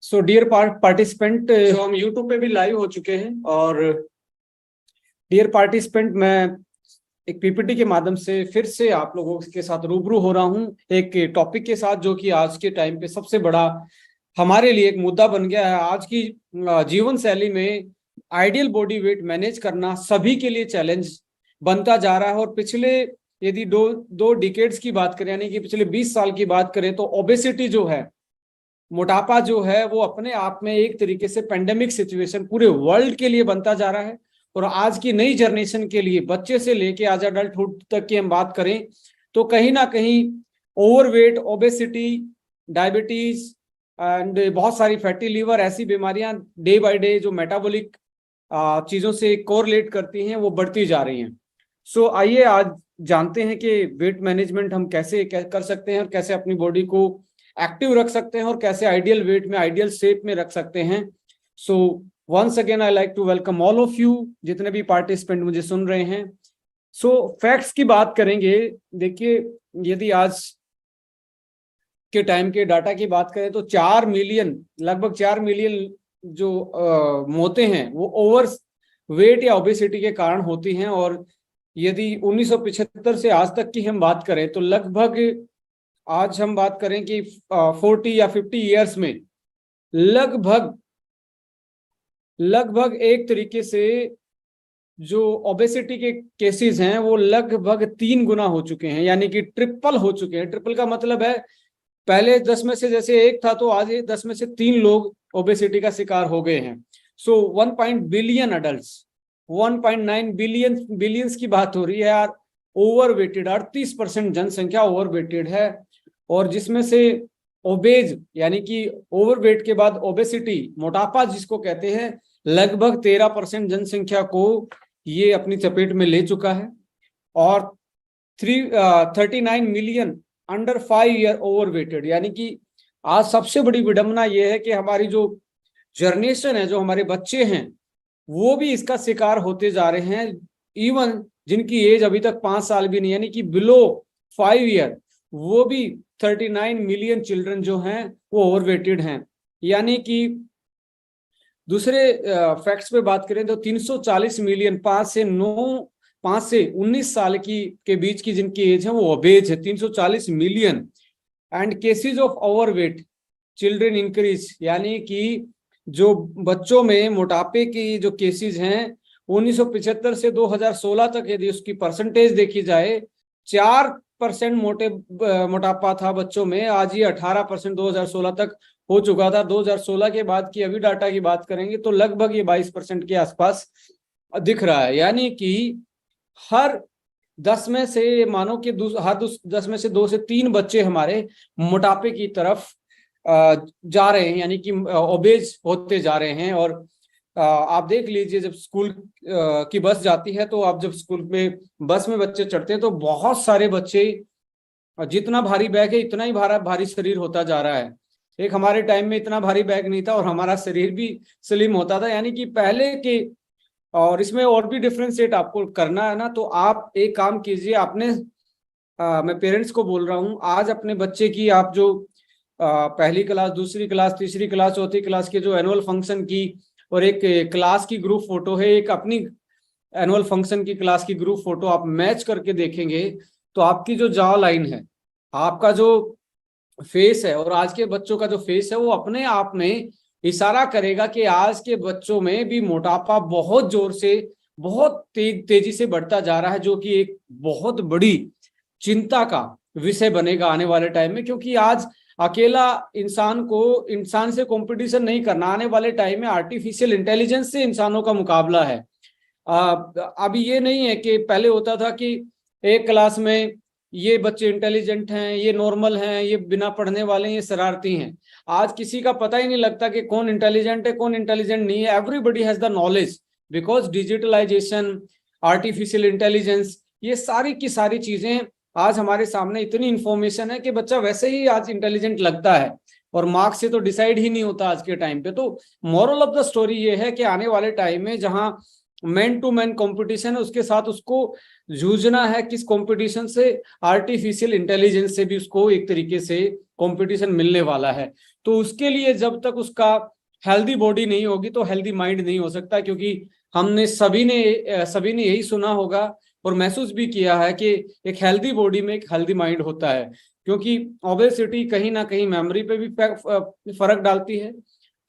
So dear participant, हम YouTube पे भी लाइव हो चुके हैं और डियर पार्टिसिपेंट, मैं एक पीपीटी के माध्यम से फिर से आप लोगों के साथ रूबरू हो रहा हूं एक टॉपिक के साथ, जो कि आज के टाइम पे सबसे बड़ा हमारे लिए एक मुद्दा बन गया है। आज की जीवन शैली में आइडियल बॉडी वेट मैनेज करना सभी के लिए चैलेंज बनता जा रहा है। और पिछले यदि दो डिकेड्स की बात करें, यानी कि पिछले 20 साल की बात करें, तो ओबेसिटी जो है, मोटापा जो है, वो अपने आप में एक तरीके से पेंडेमिक सिचुएशन पूरे वर्ल्ड के लिए बनता जा रहा है। और आज की नई जनरेशन के लिए, बच्चे से लेके आज अडल्टहुड तक की हम बात करें तो कहीं ना कहीं ओवरवेट, ओबेसिटी, डायबिटीज एंड बहुत सारी फैटी लीवर ऐसी बीमारियां डे बाय डे जो मेटाबॉलिक चीजों से कोरिलेट करती हैं, वो बढ़ती जा रही हैं। सो आइए आज जानते हैं कि वेट मैनेजमेंट हम कैसे कर सकते हैं और कैसे अपनी बॉडी को एक्टिव रख सकते हैं और कैसे आइडियल वेट में, आइडियल शेप में रख सकते हैं। So once again I like to welcome all of you, जितने भी पार्टिसिपेंट मुझे सुन रहे हैं। सो फैक्ट्स की बात करेंगे। देखिए, यदि आज के टाइम के डाटा की बात करें तो 4 मिलियन, लगभग 4 मिलियन जो मौतें हैं वो ओवर वेट या ओबेसिटी के कारण होती हैं। और यदि 1975 से आज तक की हम बात करें तो लगभग, आज हम बात करें कि 40 या 50 ईयर्स में लगभग एक तरीके से जो ओबेसिटी के केसेस हैं वो लगभग 3 गुना हो चुके हैं, यानी कि ट्रिपल हो चुके हैं। ट्रिपल का मतलब है पहले 10 में से जैसे एक था, तो आज 10 में से 3 लोग ओबेसिटी का शिकार हो गए हैं। सो 1 बिलियन अडल्ट्स, 1.9 बिलियंस की बात हो रही है यार। ओवरवेटेड 38% जनसंख्या ओवरवेटेड है। और जिसमें से ओबेज यानी कि ओवरवेट के बाद ओबेसिटी, मोटापा जिसको कहते हैं, लगभग 13% जनसंख्या को ये अपनी चपेट में ले चुका है। और 39 मिलियन अंडर 5 ईयर ओवरवेटेड, यानी कि आज सबसे बड़ी विडंबना यह है कि हमारी जो जनरेशन है, जो हमारे बच्चे हैं, वो भी इसका शिकार होते जा रहे हैं। इवन जिनकी एज अभी तक 5 साल भी नहीं, यानी कि बिलो 5 ईयर, वो भी 39 मिलियन चिल्ड्रन जो हैं वो ओवरवेटेड हैं। यानी कि दूसरे फैक्ट्स पे बात करें तो 340 मिलियन 5 से 19 साल की के बीच की जिनकी एज है वो ओबेज है, 340 million. And cases of overweight children increase, यानी कि जो बच्चों में मोटापे की जो केसेस हैं 1975 से 2016 तक यदि उसकी परसेंटेज देखी जाए, 4% मोटापा था बच्चों में, आज ये 18% 2016 तक हो चुका था। 2016 के बाद की अभी डाटा की बात करेंगे तो लगभग ये 22% के आसपास दिख रहा है। यानी कि हर 10 में से, मानो कि हर 10 में से 2 से 3 बच्चे हमारे मोटापे की तरफ जा रहे हैं, यानी कि ओबेज होते जा रहे हैं। और आप देख लीजिए, जब स्कूल की बस जाती है तो आप जब स्कूल में बस में बच्चे चढ़ते हैं तो बहुत सारे बच्चे, जितना भारी बैग है इतना ही भारी शरीर होता जा रहा है। एक हमारे टाइम में इतना भारी बैग नहीं था और हमारा शरीर भी स्लिम होता था, यानी कि पहले के। और इसमें और भी डिफरेंशिएट आपको करना है ना, तो आप एक काम कीजिए, आपने मैं पेरेंट्स को बोल रहा हूँ, आज अपने बच्चे की आप जो पहली क्लास, दूसरी क्लास, तीसरी क्लास, चौथी क्लास के जो एनुअल फंक्शन की और एक क्लास की ग्रुप फोटो है, एक अपनी एनुअल फंक्शन की क्लास की ग्रुप फोटो आप मैच करके देखेंगे तो आपकी जो जॉ लाइन है, आपका जो फेस है और आज के बच्चों का जो फेस है, वो अपने आप में इशारा करेगा कि आज के बच्चों में भी मोटापा बहुत जोर से, बहुत तेजी से बढ़ता जा रहा है, जो कि एक बहुत बड़ी चिंता का विषय बनेगा आने वाले टाइम में। क्योंकि आज अकेला इंसान से कंपटीशन नहीं करना, आने वाले टाइम में आर्टिफिशियल इंटेलिजेंस से इंसानों का मुकाबला है। अभी ये नहीं है कि पहले होता था कि एक क्लास में ये बच्चे इंटेलिजेंट हैं, ये नॉर्मल हैं, ये बिना पढ़ने वाले हैं, ये शरारती हैं। आज किसी का पता ही नहीं लगता कि कौन इंटेलिजेंट है, कौन इंटेलिजेंट नहीं है। Everybody has the knowledge, because digitalisation, artificial intelligence, ये सारी की सारी चीजें आज हमारे सामने, इतनी इंफॉर्मेशन है कि बच्चा वैसे ही आज इंटेलिजेंट लगता है और मार्क्स से तो डिसाइड ही नहीं होता आज के टाइम पे। तो मॉरल ऑफ द स्टोरी ये है कि आने वाले टाइम में जहां मैन टू मैन कंपटीशन है, उसके साथ उसको जूझना है किस कंपटीशन से, आर्टिफिशियल इंटेलिजेंस से भी उसको एक तरीके से कंपटीशन मिलने वाला है। तो उसके लिए जब तक उसका हेल्दी बॉडी नहीं होगी तो हेल्दी माइंड नहीं हो सकता, क्योंकि हमने सभी ने यही सुना होगा और महसूस भी किया है कि एक हेल्दी बॉडी में एक हेल्दी माइंड होता है, क्योंकि ओबेसिटी कहीं ना कहीं मेमोरी पे भी फर्क डालती है,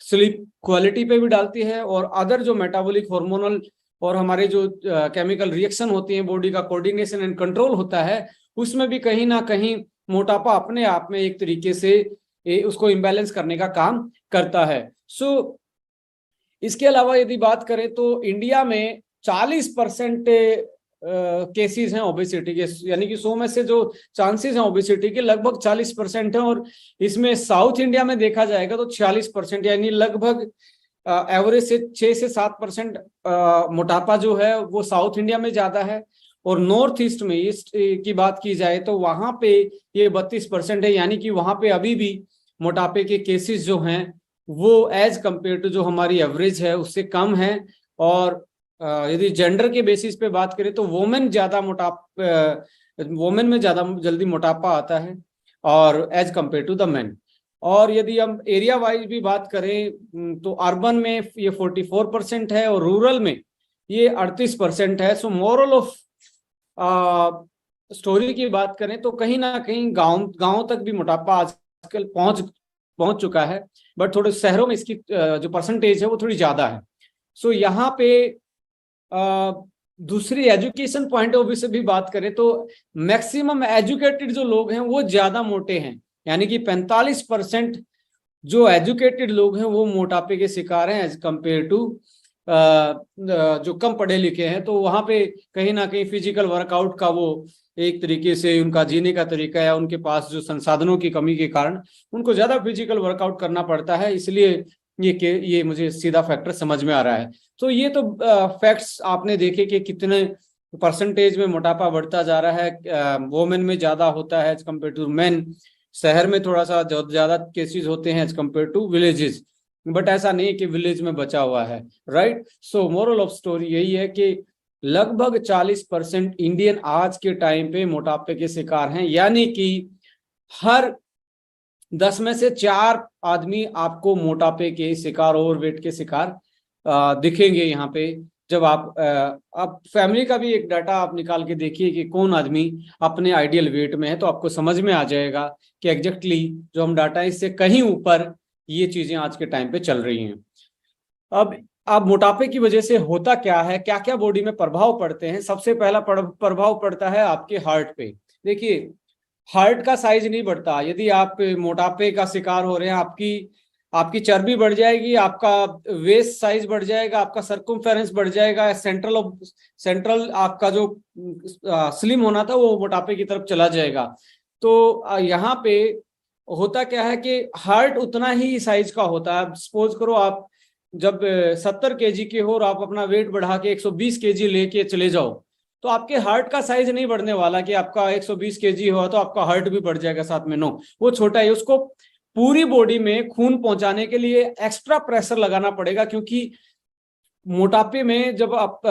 स्लीप क्वालिटी पे भी डालती है, और अदर जो मेटाबॉलिक हार्मोनल और हमारे जो केमिकल रिएक्शन होती हैं, बॉडी का कोऑर्डिनेशन एंड कंट्रोल होता है, उसमें भी कहीं ना कहीं मोटापा अपने आप में एक तरीके से उसको इम्बैलेंस करने का काम करता है। सो इसके अलावा यदि बात करें तो इंडिया में 40% केसेस हैं ओबेसिटी के, यानी कि 100 में से जो चांसेस हैं ओबेसिटी के लगभग 40% हैं, और इसमें साउथ इंडिया में देखा जाएगा तो 46%, यानी लगभग एवरेज से 6 से 7% मोटापा जो है वो साउथ इंडिया में ज्यादा है। और नॉर्थ ईस्ट में, ईस्ट की बात की जाए तो वहां पे ये 32% है, यानी कि वहां पे अभी भी मोटापे के केसेस जो हैं वो एज कंपेयर टू जो हमारी एवरेज है उससे कम है। और यदि जेंडर के बेसिस पे बात करें तो वोमेन में ज्यादा जल्दी मोटापा आता है और as compare to the man. और यदि हम एरिया वाइज भी बात करें तो अर्बन में ये 44% है और रूरल में ये 38% है। सो मोरल ऑफ स्टोरी की बात करें तो कहीं ना कहीं गांव तक भी मोटापा आजकल पहुंच चुका है, बट थोड़े शहरों में इसकी जो परसेंटेज है वो थोड़ी ज्यादा है। सो यहाँ पे दूसरी एजुकेशन पॉइंट ऑफ व्यू से भी बात करें तो मैक्सिमम एजुकेटेड जो लोग हैं वो ज्यादा मोटे हैं, यानी कि 45% जो एजुकेटेड लोग हैं वो मोटापे के शिकार हैं एज कंपेयर टू जो कम पढ़े लिखे हैं। तो वहां पे कहीं ना कहीं फिजिकल वर्कआउट का वो एक तरीके से उनका जीने का तरीका है, उनके पास जो संसाधनों की कमी के कारण उनको ज्यादा फिजिकल वर्कआउट करना पड़ता है, इसलिए ये मुझे सीधा फैक्टर समझ में आ रहा है। तो ये तो फैक्ट्स आपने देखे कि कितने परसेंटेज में मोटापा बढ़ता जा रहा है, वोमेन में ज्यादा होता है एज कम्पेयर टू मैन, शहर में थोड़ा सा ज्यादा केसेस होते हैं as compare to villages, but ऐसा नहीं कि विलेज में बचा हुआ है, right. So moral of story यही है कि लगभग 40% इंडियन आज के टाइम पे मोटापे के शिकार हैं, यानी कि हर 10 में से 4 आदमी आपको मोटापे के शिकार, ओवरवेट के शिकार दिखेंगे यहाँ पे। जब आप फैमिली का भी एक डाटा आप निकाल के देखिए कि कौन आदमी अपने आइडियल वेट में है, तो आपको समझ में आ जाएगा कि एग्जैक्टली जो हम डाटा है इससे कहीं ऊपर ये चीजें आज के टाइम पे चल रही हैं। अब मोटापे की वजह से होता क्या है, क्या क्या बॉडी में प्रभाव पड़ते हैं। सबसे पहला प्रभाव पड़ता है आपके हार्ट पे। देखिए, हार्ट का साइज नहीं बढ़ता यदि आप मोटापे का शिकार हो रहे हैं, आपकी चर्बी बढ़ जाएगी, आपका वेस्ट साइज बढ़ जाएगा, आपका सर्कमफेरेंस बढ़ जाएगा, सेंट्रल आपका जो स्लिम होना था वो मोटापे की तरफ चला जाएगा। तो यहाँ पे होता क्या है कि हार्ट उतना ही साइज का होता है। सपोज करो आप जब 70 केजी के हो और आप अपना वेट बढ़ा के 120 केजी लेके चले जाओ, तो आपके हार्ट का साइज नहीं बढ़ने वाला कि आपका 120 केजी हुआ तो आपका हार्ट भी बढ़ जाएगा साथ में, नो, वो छोटा है। उसको पूरी बॉडी में खून पहुंचाने के लिए एक्स्ट्रा प्रेशर लगाना पड़ेगा, क्योंकि मोटापे में जब आप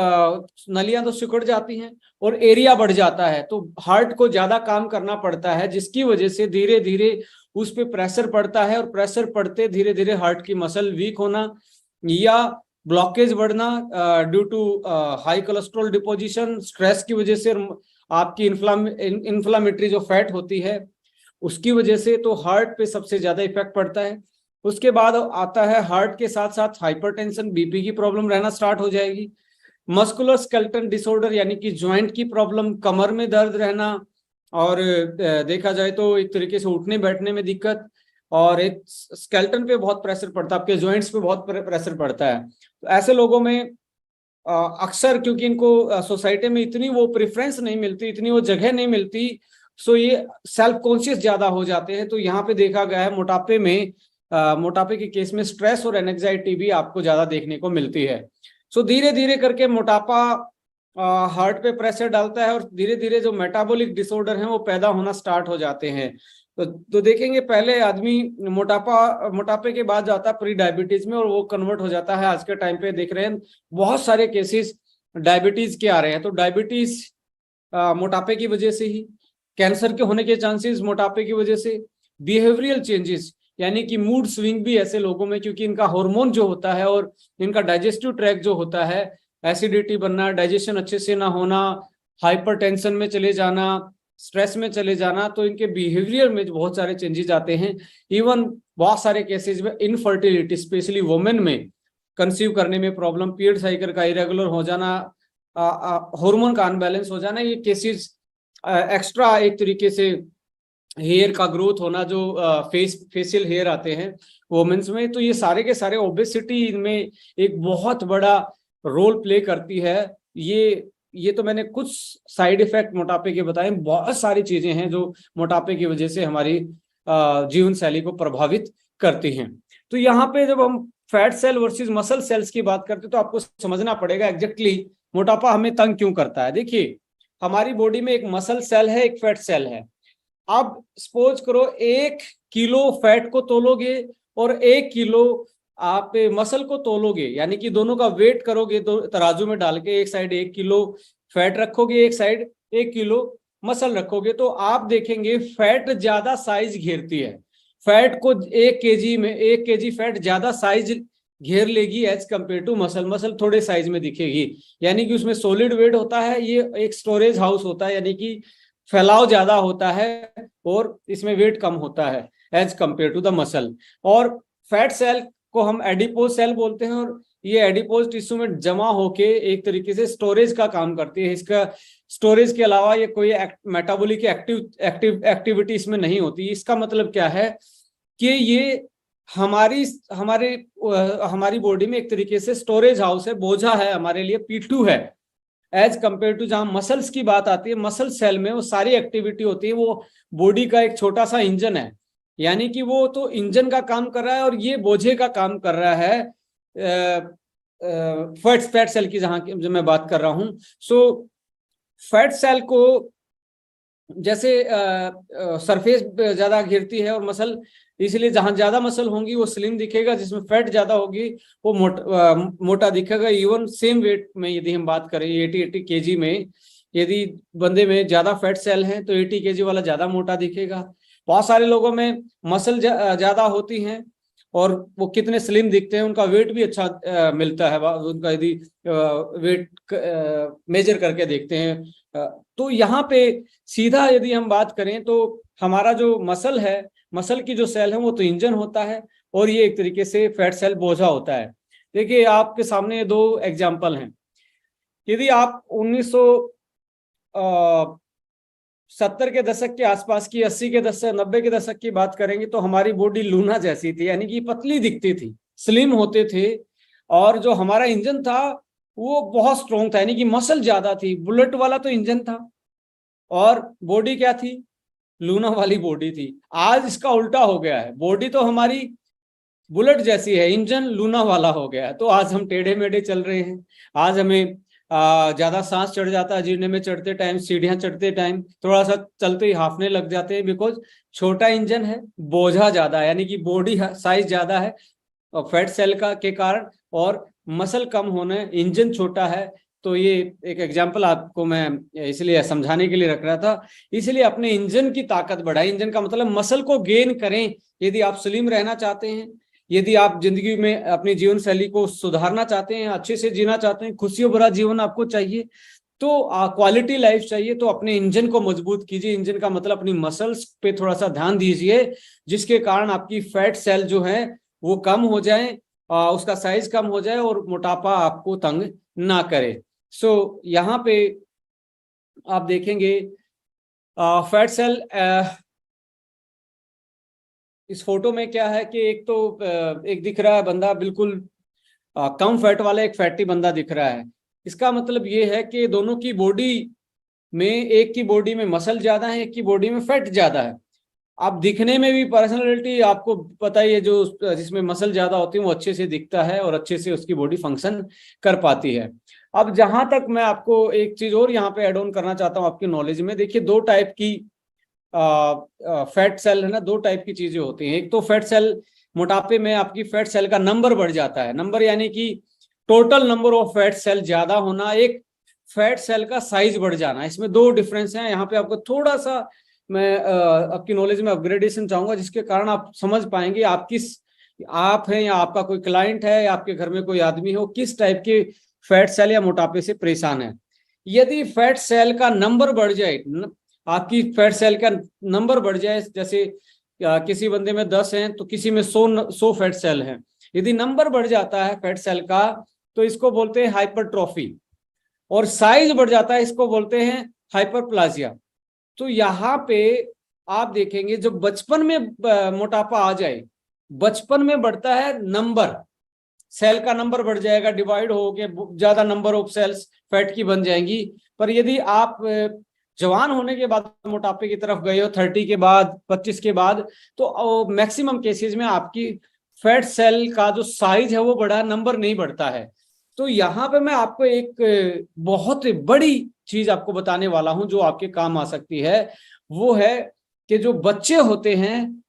नलियां तो सिकुड़ जाती हैं और एरिया बढ़ जाता है, तो हार्ट को ज्यादा काम करना पड़ता है, जिसकी वजह से धीरे धीरे उस पर प्रेशर पड़ता है, और प्रेशर पड़ते धीरे धीरे हार्ट की मसल वीक होना या ब्लॉकेज बढ़ना due to high cholesterol deposition, stress की वजह से आपकी इन्फ्लामेटरी जो फैट होती है उसकी वजह से, तो हार्ट पे सबसे ज्यादा इफेक्ट पड़ता है। उसके बाद आता है हार्ट के साथ साथ हाइपरटेंशन, बीपी की प्रॉब्लम रहना स्टार्ट हो जाएगी। मस्कुलर स्केलेटन डिसऑर्डर यानी कि ज्वाइंट की प्रॉब्लम, कमर में दर्द रहना, और देखा जाए तो एक तरीके से उठने बैठने में दिक्कत, और एक स्केलेटन पे बहुत प्रेशर पड़ता है, आपके जॉइंट्स पे बहुत प्रेशर पड़ता है। तो ऐसे लोगों में अक्सर, क्योंकि इनको सोसाइटी में इतनी वो प्रेफरेंस नहीं मिलती, इतनी वो जगह नहीं मिलती, सो ये सेल्फ कॉन्शियस ज्यादा हो जाते हैं। तो यहाँ पे देखा गया है मोटापे के केस में स्ट्रेस और एंजाइटी भी आपको ज्यादा देखने को मिलती है। सो धीरे धीरे करके मोटापा हार्ट पे प्रेशर डालता है, और धीरे धीरे जो मेटाबॉलिक डिसऑर्डर हैं वो पैदा होना स्टार्ट हो जाते हैं। तो देखेंगे पहले आदमी मोटापे के बाद जाता है प्री डायबिटीज में, और वो कन्वर्ट हो जाता है। आज के टाइम पे देख रहे हैं बहुत सारे केसेस डायबिटीज के आ रहे हैं। तो डायबिटीज मोटापे की वजह से ही, कैंसर के होने के चांसेस मोटापे की वजह से, बिहेवियरल चेंजेस, यानी कि मूड स्विंग भी ऐसे लोगों में, क्योंकि इनका हार्मोन जो होता है और इनका डाइजेस्टिव ट्रैक्ट जो होता है, एसिडिटी बनना, डाइजेशन अच्छे से ना होना, हाइपरटेंशन में चले जाना, स्ट्रेस में चले जाना, तो इनके बिहेवियर में बहुत सारे चेंजेस आते हैं। इवन बहुत सारे केसेस में इनफर्टिलिटी, स्पेशली वुमेन में कंसीव करने में प्रॉब्लम, पीरियड साइकिल का इरेगुलर हो जाना, हार्मोन का अनबैलेंस हो जाना, ये केसेस, एक्स्ट्रा एक तरीके से हेयर का ग्रोथ होना, जो फेशियल हेयर आते हैं वुमेन्स में, तो ये सारे के सारे ओबेसिटी इनमें एक बहुत बड़ा रोल प्ले करती है। ये तो मैंने कुछ साइड इफेक्ट मोटापे के बताए, बहुत सारी चीजें हैं जो मोटापे की वजह से हमारी जीवन शैली को प्रभावित करती हैं। तो यहाँ पे जब हम fat cell versus muscle cells की बात करते हैं तो आपको समझना पड़ेगा एग्जैक्टली मोटापा हमें तंग क्यों करता है। देखिए, हमारी बॉडी में एक मसल सेल है, एक फैट सेल है। अब सपोज करो 1 किलो फैट को तोलोगे और 1 किलो आप मसल को तोलोगे, यानी कि दोनों का वेट करोगे, दो तराजू में डाल के, एक साइड 1 किलो फैट रखोगे, एक साइड 1 किलो मसल रखोगे, तो आप देखेंगे फैट ज्यादा साइज घेरती है। फैट को 1 केजी में 1 केजी फैट ज्यादा साइज घेर लेगी as compare to muscle. Muscle थोड़े साइज में दिखेगी, यानी कि उसमें सॉलिड वेट होता है, ये एक स्टोरेज हाउस होता है, यानी कि फैलाव ज्यादा होता है और इसमें वेट कम होता है as compare to the muscle. और फैट सेल को हम एडिपोज सेल बोलते हैं, और ये एडिपोज टिश्यू में जमा होके एक तरीके से स्टोरेज का काम करती है। इसका स्टोरेज के अलावा ये कोई मेटाबॉलिक एक्टिविटी इसमें नहीं होती। इसका मतलब क्या है कि ये हमारी बॉडी में एक तरीके से स्टोरेज हाउस है, बोझा है हमारे लिए, P2 है, एज कंपेयर टू जहां मसल्स की बात आती है, मसल सेल में वो सारी एक्टिविटी होती है, वो बॉडी का एक छोटा सा इंजन है, यानी कि वो तो इंजन का काम कर रहा है और ये बोझे का काम कर रहा है फैट सेल की, जहां की मैं बात कर रहा हूं। सो फैट सेल को जैसे सरफेस ज्यादा घेरती है और मसल, इसलिए जहां ज्यादा मसल होंगी वो स्लिम दिखेगा, जिसमें फैट ज्यादा होगी वो मोटा दिखेगा। इवन सेम वेट में यदि हम बात करें 80 केजी में, यदि बंदे में ज्यादा फैट सेल हैं तो 80 केजी वाला ज्यादा मोटा दिखेगा। बहुत सारे लोगों में मसल ज्यादा होती हैं और वो कितने स्लिम दिखते हैं, उनका वेट भी अच्छा मिलता है, उनका यदि वेट मेजर करके देखते हैं। तो यहाँ पे सीधा यदि हम बात करें तो हमारा जो मसल है, मसल की जो सेल है वो तो इंजन होता है और ये एक तरीके से फैट सेल बोझा होता है। देखिए, आपके सामने 2 एग्जाम्पल हैं। यदि आप 1970 के दशक के आसपास की, 80 के दशक, 90 के दशक की बात करेंगे तो हमारी बॉडी लूना जैसी थी, यानी कि पतली दिखती थी, स्लिम होते थे, और जो हमारा इंजन था वो बहुत स्ट्रॉन्ग था, यानी कि मसल ज्यादा थी, बुलेट वाला तो इंजन था और बॉडी क्या थी, लूना वाली बॉडी थी। आज इसका उल्टा हो गया है, बॉडी तो हमारी बुलेट जैसी है, इंजन लूना वाला हो गया है। तो आज हम टेढ़े मेढ़े चल रहे हैं, आज हमें ज्यादा सांस चढ़ जाता है, जीने में चढ़ते टाइम, सीढ़ियां चढ़ते टाइम थोड़ा सा चलते ही हाफने लग जाते हैं, बिकॉज छोटा इंजन है, बोझा ज्यादा है, यानी कि बॉडी साइज ज्यादा है और फैट सेल का के कारण, और मसल कम होने, इंजन छोटा है। तो ये एक एग्जांपल आपको मैं इसलिए समझाने के लिए रख रहा था। इसलिए अपने इंजन की ताकत बढ़ाएं, इंजन का मतलब मसल को गेन करें यदि आप स्लिम रहना चाहते हैं, यदि आप जिंदगी में अपनी जीवन शैली को सुधारना चाहते हैं, अच्छे से जीना चाहते हैं, खुशियों भरा जीवन आपको चाहिए, तो क्वालिटी लाइफ चाहिए, तो अपने इंजन को मजबूत कीजिए। इंजन का मतलब अपनी मसल्स पे थोड़ा सा ध्यान दीजिए, जिसके कारण आपकी फैट सेल जो है वो कम हो जाए, उसका साइज कम हो जाए और मोटापा आपको तंग ना करे। सो यहाँ पे आप देखेंगे फैट सेल, इस फोटो में क्या है कि एक तो एक दिख रहा है बंदा बिल्कुल कम फैट वाला, एक फैटी बंदा दिख रहा है। इसका मतलब ये है कि दोनों की बॉडी में, एक की बॉडी में मसल ज्यादा है, एक की बॉडी में फैट ज्यादा है। आप दिखने में भी पर्सनालिटी आपको पता ही है, जो जिसमें मसल ज्यादा होती है वो अच्छे से दिखता है और अच्छे से उसकी बॉडी फंक्शन कर पाती है। अब जहां तक मैं आपको एक चीज और यहाँ पे एड ऑन करना चाहता हूँ आपकी नॉलेज में, देखिए 2 टाइप की फैट सेल है ना, 2 टाइप की चीजें होती हैं। एक तो फैट सेल, मोटापे में आपकी फैट सेल का नंबर बढ़ जाता है, नंबर यानी कि total number of fat cell ज्यादा होना, एक फैट सेल का साइज बढ़ जाना। इसमें 2 डिफरेंस हैं, यहाँ पे आपको थोड़ा सा मैं आपकी नॉलेज में अपग्रेडेशन चाहूंगा, जिसके कारण आप समझ पाएंगे आप हैं या आपका कोई क्लाइंट है या आपके घर में कोई आदमी हो किस टाइप के फैट सेल या मोटापे से परेशान है। यदि फैट सेल का नंबर बढ़ जाए, आपकी फैट सेल का नंबर बढ़ जाए, जैसे किसी बंदे में 10 हैं तो किसी में 100 फैट सेल हैं, यदि नंबर बढ़ जाता है फैट सेल का तो इसको बोलते हैं हाइपरट्रॉफी, और साइज बढ़ जाता है इसको बोलते हैं हाइपरप्लाजिया। तो यहाँ पे आप देखेंगे जब बचपन में मोटापा आ जाए, बचपन में बढ़ता है नंबर, सेल का नंबर बढ़ जाएगा, डिवाइड हो के ज्यादा नंबर ऑफ सेल्स फैट की बन जाएंगी। पर यदि आप जवान होने के बाद मोटापे की तरफ गए हो, 30 के बाद, 25 के बाद, तो मैक्सिमम केसेस में आपकी फैट सेल का जो साइज है वो बढ़ा, नंबर नहीं बढ़ता है। तो यहाँ पे मैं आपको एक बहुत बड़ी चीज आपको बताने वाला हूं जो आपके काम आ सकती है। वो है कि जो बच्चे होते हैं,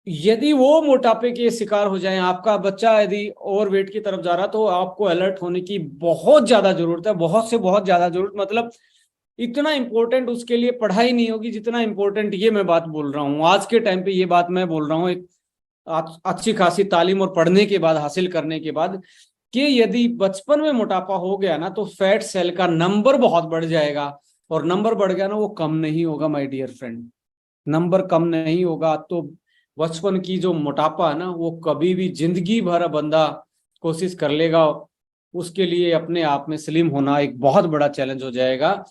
यदि वो मोटापे के शिकार हो जाएं, आपका बच्चा यदि ओवरवेट की तरफ जा रहा, तो आपको अलर्ट होने की बहुत ज्यादा जरूरत है, बहुत से बहुत ज्यादा जरूरत। मतलब इतना इंपॉर्टेंट उसके लिए पढ़ाई नहीं होगी जितना इंपॉर्टेंट ये मैं बात बोल रहा हूँ आज के टाइम पे। ये बात मैं बोल रहा हूँ एक अच्छी खासी तालीम और पढ़ने के बाद, हासिल करने के बाद, कि यदि बचपन में मोटापा हो गया ना तो फैट सेल का नंबर बहुत बढ़ जाएगा, और नंबर बढ़ गया ना वो कम नहीं होगा माय डियर फ्रेंड, नंबर कम नहीं होगा। तो बचपन की जो मोटापा है ना वो कभी भी जिंदगी भर बंदा कोशिश कर लेगा, उसके लिए अपने आप में स्लिम होना एक बहुत बड़ा चैलेंज हो जाएगा।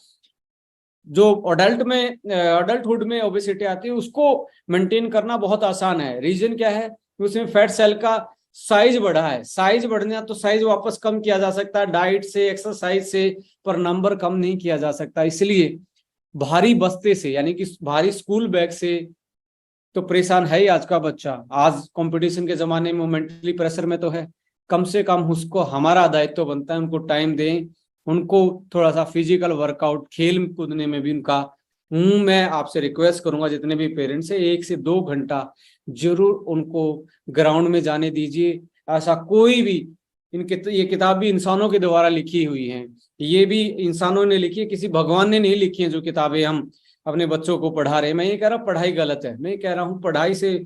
जो अडल्टहुड में ओबेसिटी आती है उसको मेंटेन करना बहुत आसान है। रीजन क्या है? उसमें फैट सेल का साइज बढ़ा है, साइज बढ़ना तो साइज वापस कम किया जा सकता है डाइट से, एक्सरसाइज से, पर नंबर कम नहीं किया जा सकता। इसलिए भारी बस्ते से, यानी कि भारी स्कूल बैग से तो परेशान है ही आज का बच्चा। आज कंपटीशन के जमाने में मेंटली प्रेशर में तो है, कम से कम उसको हमारा दायित्व बनता है उनको टाइम दें, उनको थोड़ा सा फिजिकल वर्कआउट, खेल कूदने में भी उनका मैं आपसे रिक्वेस्ट करूंगा जितने भी पेरेंट्स हैं 1 से 2 घंटा जरूर उनको ग्राउंड में जाने दीजिए। ऐसा कोई भी, ये किताब भी इंसानों के द्वारा लिखी हुई है, ये भी इंसानों ने लिखी है, किसी भगवान ने नहीं लिखी है जो किताबें हम अपने बच्चों को पढ़ा रहे हैं। मैं ये कह रहा हूँ पढ़ाई गलत है, मैं कह रहा हूँ पढ़ाई से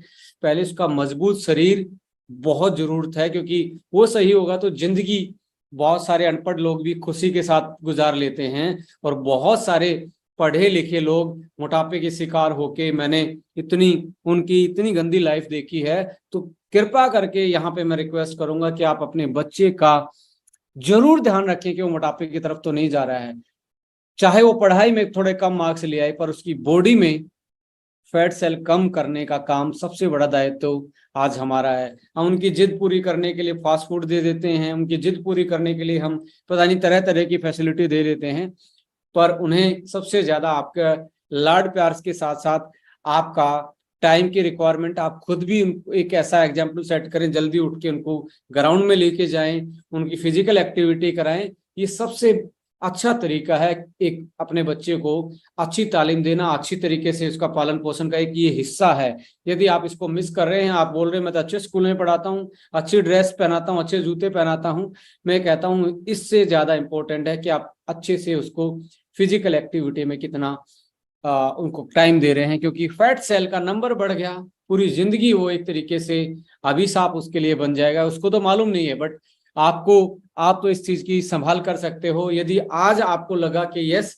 पहले उसका मजबूत शरीर बहुत जरूरत है, क्योंकि वो सही होगा तो जिंदगी, बहुत सारे अनपढ़ लोग भी खुशी के साथ गुजार लेते हैं, और बहुत सारे पढ़े लिखे लोग मोटापे के शिकार होके, मैंने उनकी इतनी गंदी लाइफ देखी है। तो कृपा करके यहाँ पे मैं रिक्वेस्ट करूंगा कि आप अपने बच्चे का जरूर ध्यान रखें कि वो मोटापे की तरफ तो नहीं जा रहा है। चाहे वो पढ़ाई में थोड़े कम मार्क्स ले आए, पर उसकी बॉडी में फैट सेल कम करने का काम सबसे बड़ा दायित्व आज हमारा है। हम उनकी जिद पूरी करने के लिए फास्ट फूड दे देते हैं, उनकी जिद पूरी करने के लिए हम पता नहीं तरह तरह की फैसिलिटी दे देते हैं, पर उन्हें सबसे ज्यादा आपका लाड प्यार के साथ साथ आपका टाइम की रिक्वायरमेंट, आप खुद भी एक ऐसा एग्जाम्पल सेट करें, जल्दी उठ के उनको ग्राउंड में लेके जाएं, उनकी फिजिकल एक्टिविटी कराएं। ये सबसे अच्छा तरीका है एक अपने बच्चे को अच्छी तालीम देना, अच्छी तरीके से उसका पालन पोषण का एक ये हिस्सा है। यदि आप इसको मिस कर रहे हैं, आप बोल रहे हैं मैं तो अच्छे स्कूल में पढ़ाता हूँ, अच्छी ड्रेस पहनाता हूँ, अच्छे जूते पहनाता हूँ, मैं कहता हूँ इससे ज्यादा इंपॉर्टेंट है कि आप अच्छे से उसको फिजिकल एक्टिविटी में कितना उनको टाइम दे रहे हैं। क्योंकि फैट सेल का नंबर बढ़ गया, पूरी जिंदगी वो एक तरीके से अभिशाप उसके लिए बन जाएगा। उसको तो मालूम नहीं है, बट आप तो इस चीज की संभाल कर सकते हो। यदि आज आपको लगा कि यस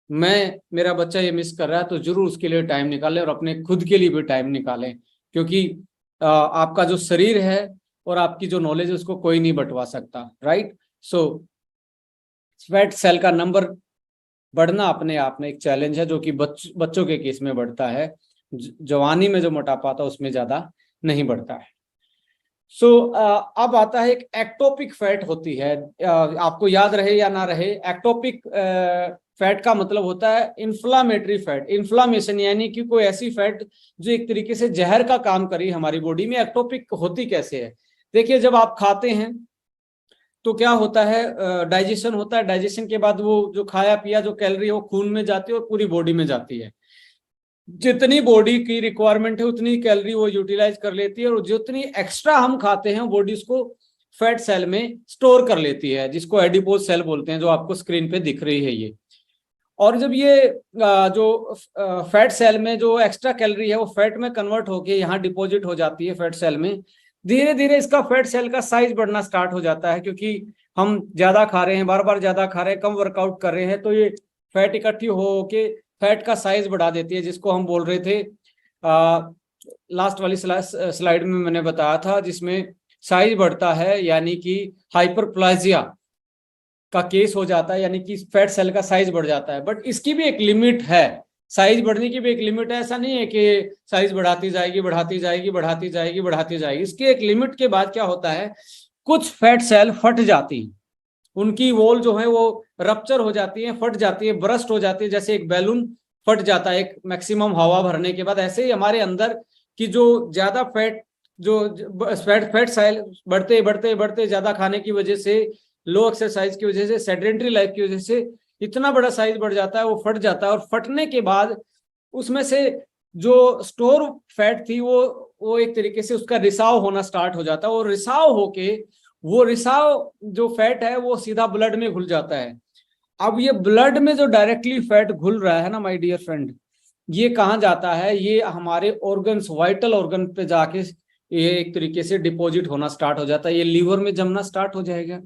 मेरा बच्चा ये मिस कर रहा है, तो जरूर उसके लिए टाइम निकालें, और अपने खुद के लिए भी टाइम निकालें, क्योंकि आपका जो शरीर है और आपकी जो नॉलेज है उसको कोई नहीं बंटवा सकता, राइट। सो फैट सेल का नंबर बढ़ना अपने आप में एक चैलेंज है, जो कि बच्चों के केस में बढ़ता है, जवानी में जो मोटापा आता है उसमें ज्यादा नहीं बढ़ता है। सो अब आता है एक एक्टोपिक फैट होती है। आपको याद रहे या ना रहे, एक्टोपिक फैट का मतलब होता है इन्फ्लामेटरी फैट, इन्फ्लामेशन, यानी कि कोई ऐसी फैट जो एक तरीके से जहर का काम करी हमारी बॉडी में। एक्टोपिक होती कैसे है? देखिए, जब आप खाते हैं तो क्या होता है, डाइजेशन होता है, डाइजेशन के बाद वो जो खाया पिया जो कैलोरी है वो खून में जाती है और पूरी बॉडी में जाती है। जितनी बॉडी की रिक्वायरमेंट है उतनी कैलोरी वो यूटिलाइज कर लेती है, और जितनी एक्स्ट्रा हम खाते हैं बॉडी उसको फैट सेल में स्टोर कर लेती है, जिसको एडिपोज सेल बोलते हैं, जो आपको स्क्रीन पे दिख रही है ये। और जब ये जो फैट सेल में जो एक्स्ट्रा कैलोरी है वो फैट में कन्वर्ट होके यहाँ डिपॉजिट हो जाती है फैट सेल में, धीरे धीरे इसका फैट सेल का साइज बढ़ना स्टार्ट हो जाता है, क्योंकि हम ज्यादा खा रहे हैं, बार बार ज्यादा खा रहे हैं, कम वर्कआउट कर रहे हैं, तो ये फैट इकट्ठी हो के फैट का साइज बढ़ा देती है, जिसको हम बोल रहे थे लास्ट वाली स्लाइड में मैंने बताया था, जिसमें साइज बढ़ता है यानी कि हाइपरप्लाजिया का केस हो जाता है, यानी कि फैट सेल का साइज बढ़ जाता है। बट इसकी भी एक लिमिट है, साइज बढ़ने की भी एक लिमिट है। ऐसा नहीं है कि साइज बढ़ाती जाएगी बढ़ाती जाएगी बढ़ाती जाएगी बढ़ाती जाएगी। इसके एक लिमिट के बाद क्या होता है, कुछ फैट सेल फट जाती हैं, उनकी वॉल जो है वो रप्चर हो जाती है, फट जाती है, बरस्ट हो जाती है, जैसे एक बैलून फट जाता है एक मैक्सिमम हवा भरने के बाद। ऐसे ही हमारे अंदर की जो ज्यादा फैट जो फैट सेल बढ़ते बढ़ते बढ़ते ज्यादा खाने की वजह से, लो एक्सरसाइज की वजह से, सेडेंटरी लाइफ की वजह से इतना बड़ा साइज बढ़ जाता है, वो फट जाता है। और फटने के बाद उसमें से जो स्टोर फैट थी वो एक तरीके से उसका रिसाव होना स्टार्ट हो जाता है, और रिसाव होके वो रिसाव जो फैट है वो सीधा ब्लड में घुल जाता है। अब ये ब्लड में जो डायरेक्टली फैट घुल रहा है ना माय डियर फ्रेंड, ये कहाँ जाता है, ये हमारे ऑर्गन्स, वाइटल ऑर्गन पे जाके ये एक तरीके से डिपॉजिट होना स्टार्ट हो जाता है। ये लीवर में जमना स्टार्ट हो जाएगा,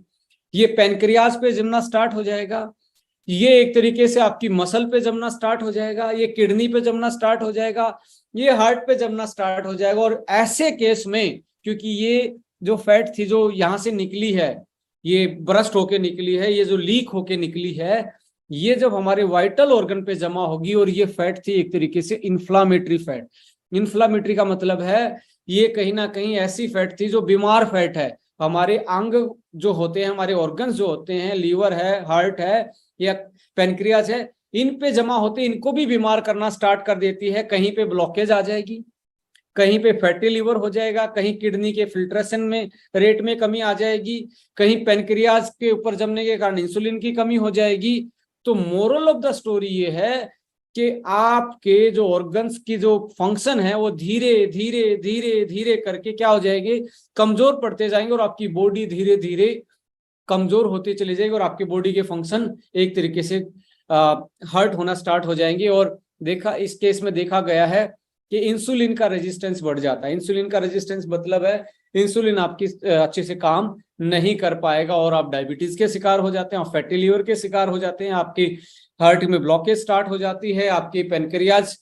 ये पेनक्रियाज पे जमना स्टार्ट हो जाएगा, ये एक तरीके से आपकी मसल पे जमना स्टार्ट हो जाएगा, ये किडनी पे जमना स्टार्ट हो जाएगा, ये हार्ट पे जमना स्टार्ट हो जाएगा। और ऐसे केस में, क्योंकि ये जो फैट थी जो यहाँ से निकली है, ये ब्रस्ट होके निकली है, ये जो लीक होके निकली है, ये जब हमारे वाइटल ऑर्गन पे जमा होगी, और ये फैट थी एक तरीके से इन्फ्लामेटरी फैट। इन्फ्लामेटरी का मतलब है ये कहीं ना कहीं ऐसी फैट थी जो बीमार फैट है। हमारे अंग जो होते हैं, हमारे ऑर्गन्स जो होते हैं, लीवर है, हार्ट है या पेनक्रियाज है, इन पे जमा होते इनको भी बीमार करना स्टार्ट कर देती है। कहीं पे ब्लॉकेज आ जाएगी, कहीं पे फैटी लिवर हो जाएगा, कहीं किडनी के फिल्ट्रेशन में रेट में कमी आ जाएगी, कहीं पेनक्रियाज के ऊपर जमने के कारण इंसुलिन की कमी हो जाएगी। तो मोरल ऑफ द स्टोरी ये है कि आपके जो ऑर्गन्स की जो फंक्शन है वो धीरे धीरे धीरे धीरे करके क्या हो जाएंगे, कमजोर पड़ते जाएंगे, और आपकी बॉडी धीरे धीरे कमजोर होती चली जाएगी, और आपकी बॉडी के फंक्शन एक तरीके से हर्ट होना स्टार्ट हो जाएंगे। और इस केस में देखा गया है कि इंसुलिन का रेजिस्टेंस बढ़ जाता है। इंसुलिन का रेजिस्टेंस मतलब है इंसुलिन आपकी अच्छे से काम नहीं कर पाएगा, और आप डायबिटीज के शिकार हो जाते हैं, आप फैटी लीवर के शिकार हो जाते हैं, आपकी हार्ट में ब्लॉकेज स्टार्ट हो जाती है, आपकी पेनक्रियाज,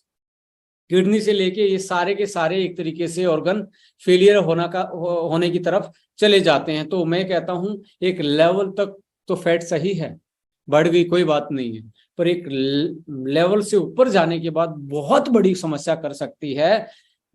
किडनी से लेके ये सारे के सारे एक तरीके से ऑर्गन फेलियर होने की तरफ चले जाते हैं। तो मैं कहता हूं एक लेवल तक तो फैट सही है, बढ़ गई कोई बात नहीं है, पर एक लेवल से ऊपर जाने के बाद बहुत बड़ी समस्या कर सकती है।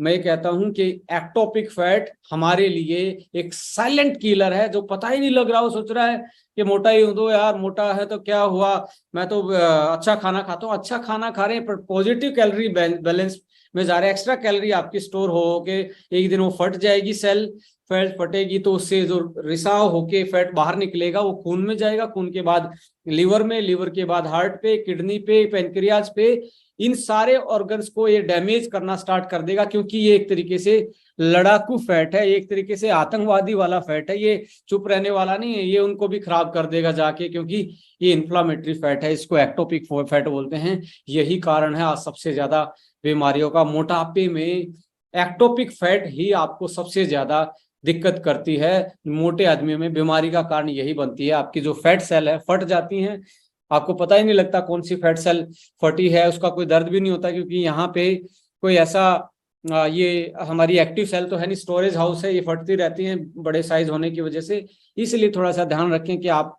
मैं कहता हूं कि एक्टोपिक फैट हमारे लिए एक साइलेंट किलर है, जो पता ही नहीं लग रहा, वो सोच रहा है कि मोटा ही हूं तो यार, मोटा है तो क्या हुआ, मैं तो अच्छा खाना खाता हूँ। अच्छा खाना खा रहे हैं पर पॉजिटिव कैलोरी बैलेंस में जा रहे हैं, एक्स्ट्रा कैलोरी आपकी स्टोर हो के एक दिन वो फट जाएगी, सेल फैट फटेगी तो उससे जो रिसाव होके फैट बाहर निकलेगा वो खून में जाएगा, खून के बाद लिवर में, लिवर के बाद हार्ट पे, किडनी पे, पेनक्रियाज पे, इन सारे ऑर्गन्स को ये डैमेज करना स्टार्ट कर देगा। क्योंकि ये एक तरीके से लड़ाकू फैट है, एक तरीके से आतंकवादी वाला फैट है, ये चुप रहने वाला नहीं है, ये उनको भी खराब कर देगा जाके, क्योंकि ये इन्फ्लामेटरी फैट है, इसको एक्टोपिक फैट बोलते हैं। यही कारण है आज सबसे ज्यादा बीमारियों का, मोटापे में एक्टोपिक फैट ही आपको सबसे ज्यादा दिक्कत करती है। मोटे आदमियों में बीमारी का कारण यही बनती है, आपकी जो फैट सेल है फट जाती हैं, आपको पता ही नहीं लगता कौन सी फैट सेल फटी है, उसका कोई दर्द भी नहीं होता, क्योंकि यहाँ पे कोई ऐसा ये हमारी एक्टिव सेल तो है नहीं, स्टोरेज हाउस है, ये फटती रहती हैं बड़े साइज होने की वजह से। इसलिए थोड़ा सा ध्यान रखें कि आप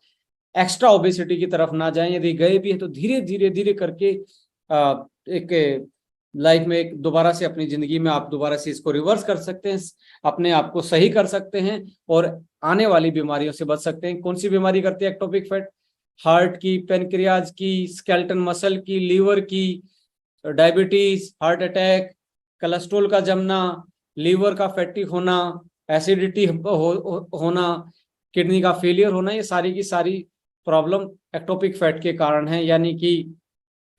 एक्स्ट्रा ओबेसिटी की तरफ ना जाएं, यदि गए भी है तो धीरे धीरे धीरे करके एक लाइफ में एक दोबारा से अपनी जिंदगी में आप दोबारा से इसको रिवर्स कर सकते हैं, अपने आप को सही कर सकते हैं, और आने वाली बीमारियों से बच सकते हैं। कौन सी बीमारी करती है एक्टोपिक फैट? हार्ट की, पेनक्रियाज की, स्केलेटन मसल की, लीवर की, डायबिटीज, हार्ट अटैक, कोलेस्ट्रॉल का जमना, लीवर का फैटी होना, एसिडिटी होना, किडनी का फेलियर होना, ये सारी की सारी प्रॉब्लम एक्टोपिक फैट के कारण है। यानी कि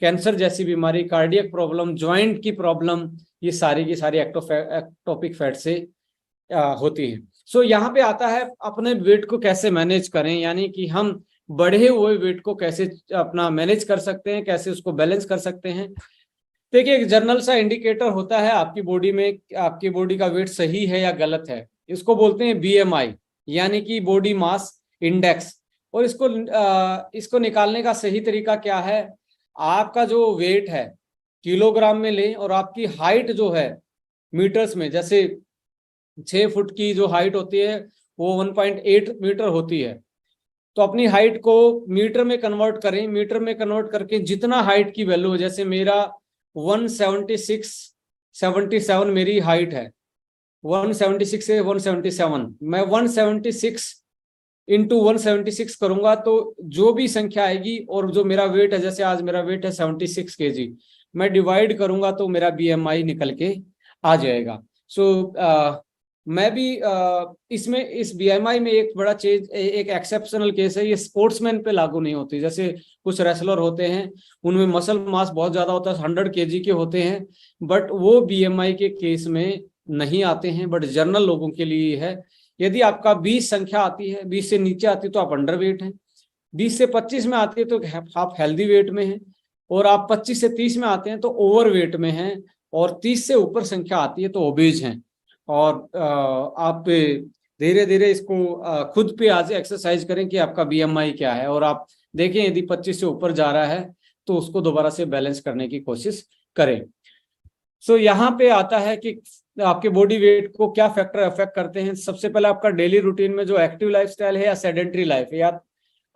कैंसर जैसी बीमारी, कार्डियक प्रॉब्लम, ज्वाइंट की प्रॉब्लम, ये सारी की सारी एक्टोपिक फैट से होती है। सो यहाँ पे आता है अपने वेट को कैसे मैनेज करें, यानी कि हम बढ़े हुए वेट को कैसे अपना मैनेज कर सकते हैं, कैसे उसको बैलेंस कर सकते हैं। देखिए, एक जनरल सा इंडिकेटर होता है आपकी बॉडी में, आपकी बॉडी का वेट सही है या गलत है। इसको बोलते हैं बीएमआई, यानी कि बॉडी मास इंडेक्स। और इसको निकालने का सही तरीका क्या है, आपका जो वेट है किलोग्राम में लें, और आपकी हाइट जो है मीटर्स में, जैसे 6 फुट की जो हाइट होती है वो 1.8 मीटर होती है, तो अपनी हाइट को मीटर में कन्वर्ट करें। मीटर में कन्वर्ट करके जितना हाइट की वैल्यू है, जैसे मेरा 176 मेरी हाइट है, 176 से 177, मैं 176 इंटू 176 करूंगा तो जो भी संख्या आएगी, और जो मेरा वेट है, जैसे आज मेरा वेट है 76 kg, मैं डिवाइड करूंगा तो मेरा बीएमआई निकल के आ जाएगा। मैं भी इसमें इस बीएमआई में एक बड़ा चीज, एक एक्सेप्शनल केस है, ये स्पोर्ट्समैन पे लागू नहीं होती। जैसे कुछ रेसलर होते हैं, उनमें मसल मास बहुत ज्यादा होता है, 100 kg के होते हैं, बट वो बीएमआई के केस में नहीं आते हैं, बट जनरल लोगों के लिए है। यदि आपका 20 संख्या आती है, 20 से नीचे आती है तो आप अंडर वेट हैं, 20 से 25 में आती है तो आप हेल्दी वेट में हैं, और आप 25 से 30 में आते हैं तो ओवर वेट में हैं, और 30 से ऊपर संख्या आती है तो ओबेज हैं। और आप धीरे धीरे इसको खुद पे आज एक्सरसाइज करें कि आपका बीएमआई क्या है, और आप देखें यदि 25 से ऊपर जा रहा है तो उसको दोबारा से बैलेंस करने की कोशिश करें। यहाँ पे आता है कि आपके बॉडी वेट को क्या फैक्टर अफेक्ट करते हैं। सबसे पहले आपका डेली रूटीन में जो एक्टिव लाइफस्टाइल है या सेडेंट्री लाइफ है, या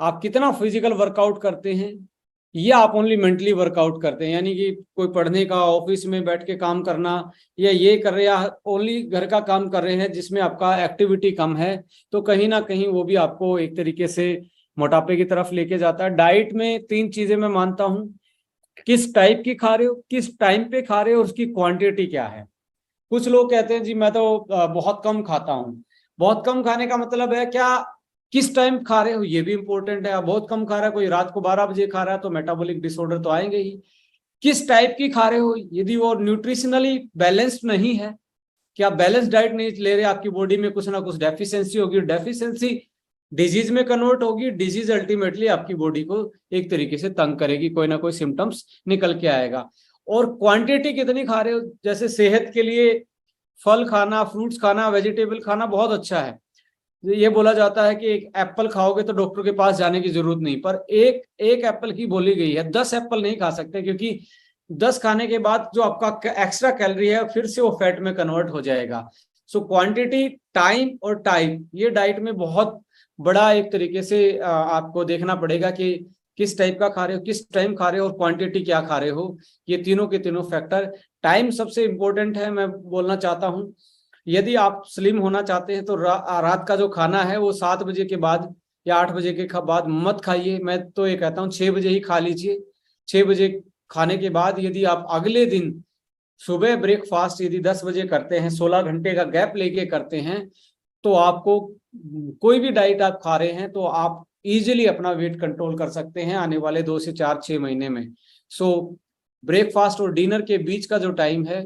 आप कितना फिजिकल वर्कआउट करते हैं, या आप ओनली मेंटली वर्कआउट करते हैं, यानी कि कोई पढ़ने का, ऑफिस में बैठ के काम करना, या ये कर रहे हैं, या ओनली घर का काम कर रहे हैं जिसमें आपका एक्टिविटी कम है, तो कहीं ना कहीं वो भी आपको एक तरीके से मोटापे की तरफ लेके जाता है। डाइट में 3 चीजें मैं मानता हूं, किस टाइप की खा रहे हो, किस टाइम पे खा रहे हो, और उसकी क्वांटिटी क्या है। कुछ लोग कहते हैं जी मैं तो बहुत कम खाता हूँ। बहुत कम खाने का मतलब है क्या, किस टाइम खा रहे हो ये भी इंपॉर्टेंट है। आप बहुत कम खा रहा है, कोई रात को 12 बजे खा रहा है तो मेटाबॉलिक डिसऑर्डर तो आएंगे ही। किस टाइप की खा रहे हो, यदि वो न्यूट्रिशनली बैलेंस्ड नहीं है, कि आप बैलेंस डाइट नहीं ले रहे, आपकी बॉडी में कुछ ना कुछ डेफिशिएंसी होगी, डेफिशिएंसी डिजीज में कन्वर्ट होगी, डिजीज अल्टीमेटली आपकी बॉडी को एक तरीके से तंग करेगी, कोई ना कोई सिम्टम्स निकल के आएगा। और क्वांटिटी कितनी खा रहे हो, जैसे सेहत के लिए फल खाना, फ्रूट्स खाना, वेजिटेबल खाना बहुत अच्छा है। ये बोला जाता है कि एक एप्पल खाओगे तो डॉक्टर के पास जाने की जरूरत नहीं, पर एक एक एप्पल की बोली गई है, 10 एप्पल नहीं खा सकते, क्योंकि 10 खाने के बाद जो आपका एक्स्ट्रा कैलोरी है फिर से वो फैट में कन्वर्ट हो जाएगा। क्वांटिटी, टाइम और टाइप, ये डाइट में बहुत बड़ा एक तरीके से आपको देखना पड़ेगा कि किस टाइप का खा रहे हो, किस टाइम खा रहे हो, और क्वांटिटी क्या खा रहे हो। ये तीनों के तीनों फैक्टर। टाइम सबसे इंपॉर्टेंट है, मैं बोलना चाहता हूँ। यदि आप स्लिम होना चाहते हैं तो रात का जो खाना है वो 7 बजे के बाद या 8 बजे के बाद मत खाइए। मैं तो ये कहता हूँ 6 बजे ही खा लीजिए। 6 बजे खाने के बाद यदि आप अगले दिन सुबह ब्रेकफास्ट यदि 10 बजे करते हैं, 16 घंटे का गैप लेके करते हैं, तो आपको कोई भी डाइट आप खा रहे हैं तो आप इजीली अपना वेट कंट्रोल कर सकते हैं आने वाले 2 से 4-6 महीने में। ब्रेकफास्ट और डिनर के बीच का जो टाइम है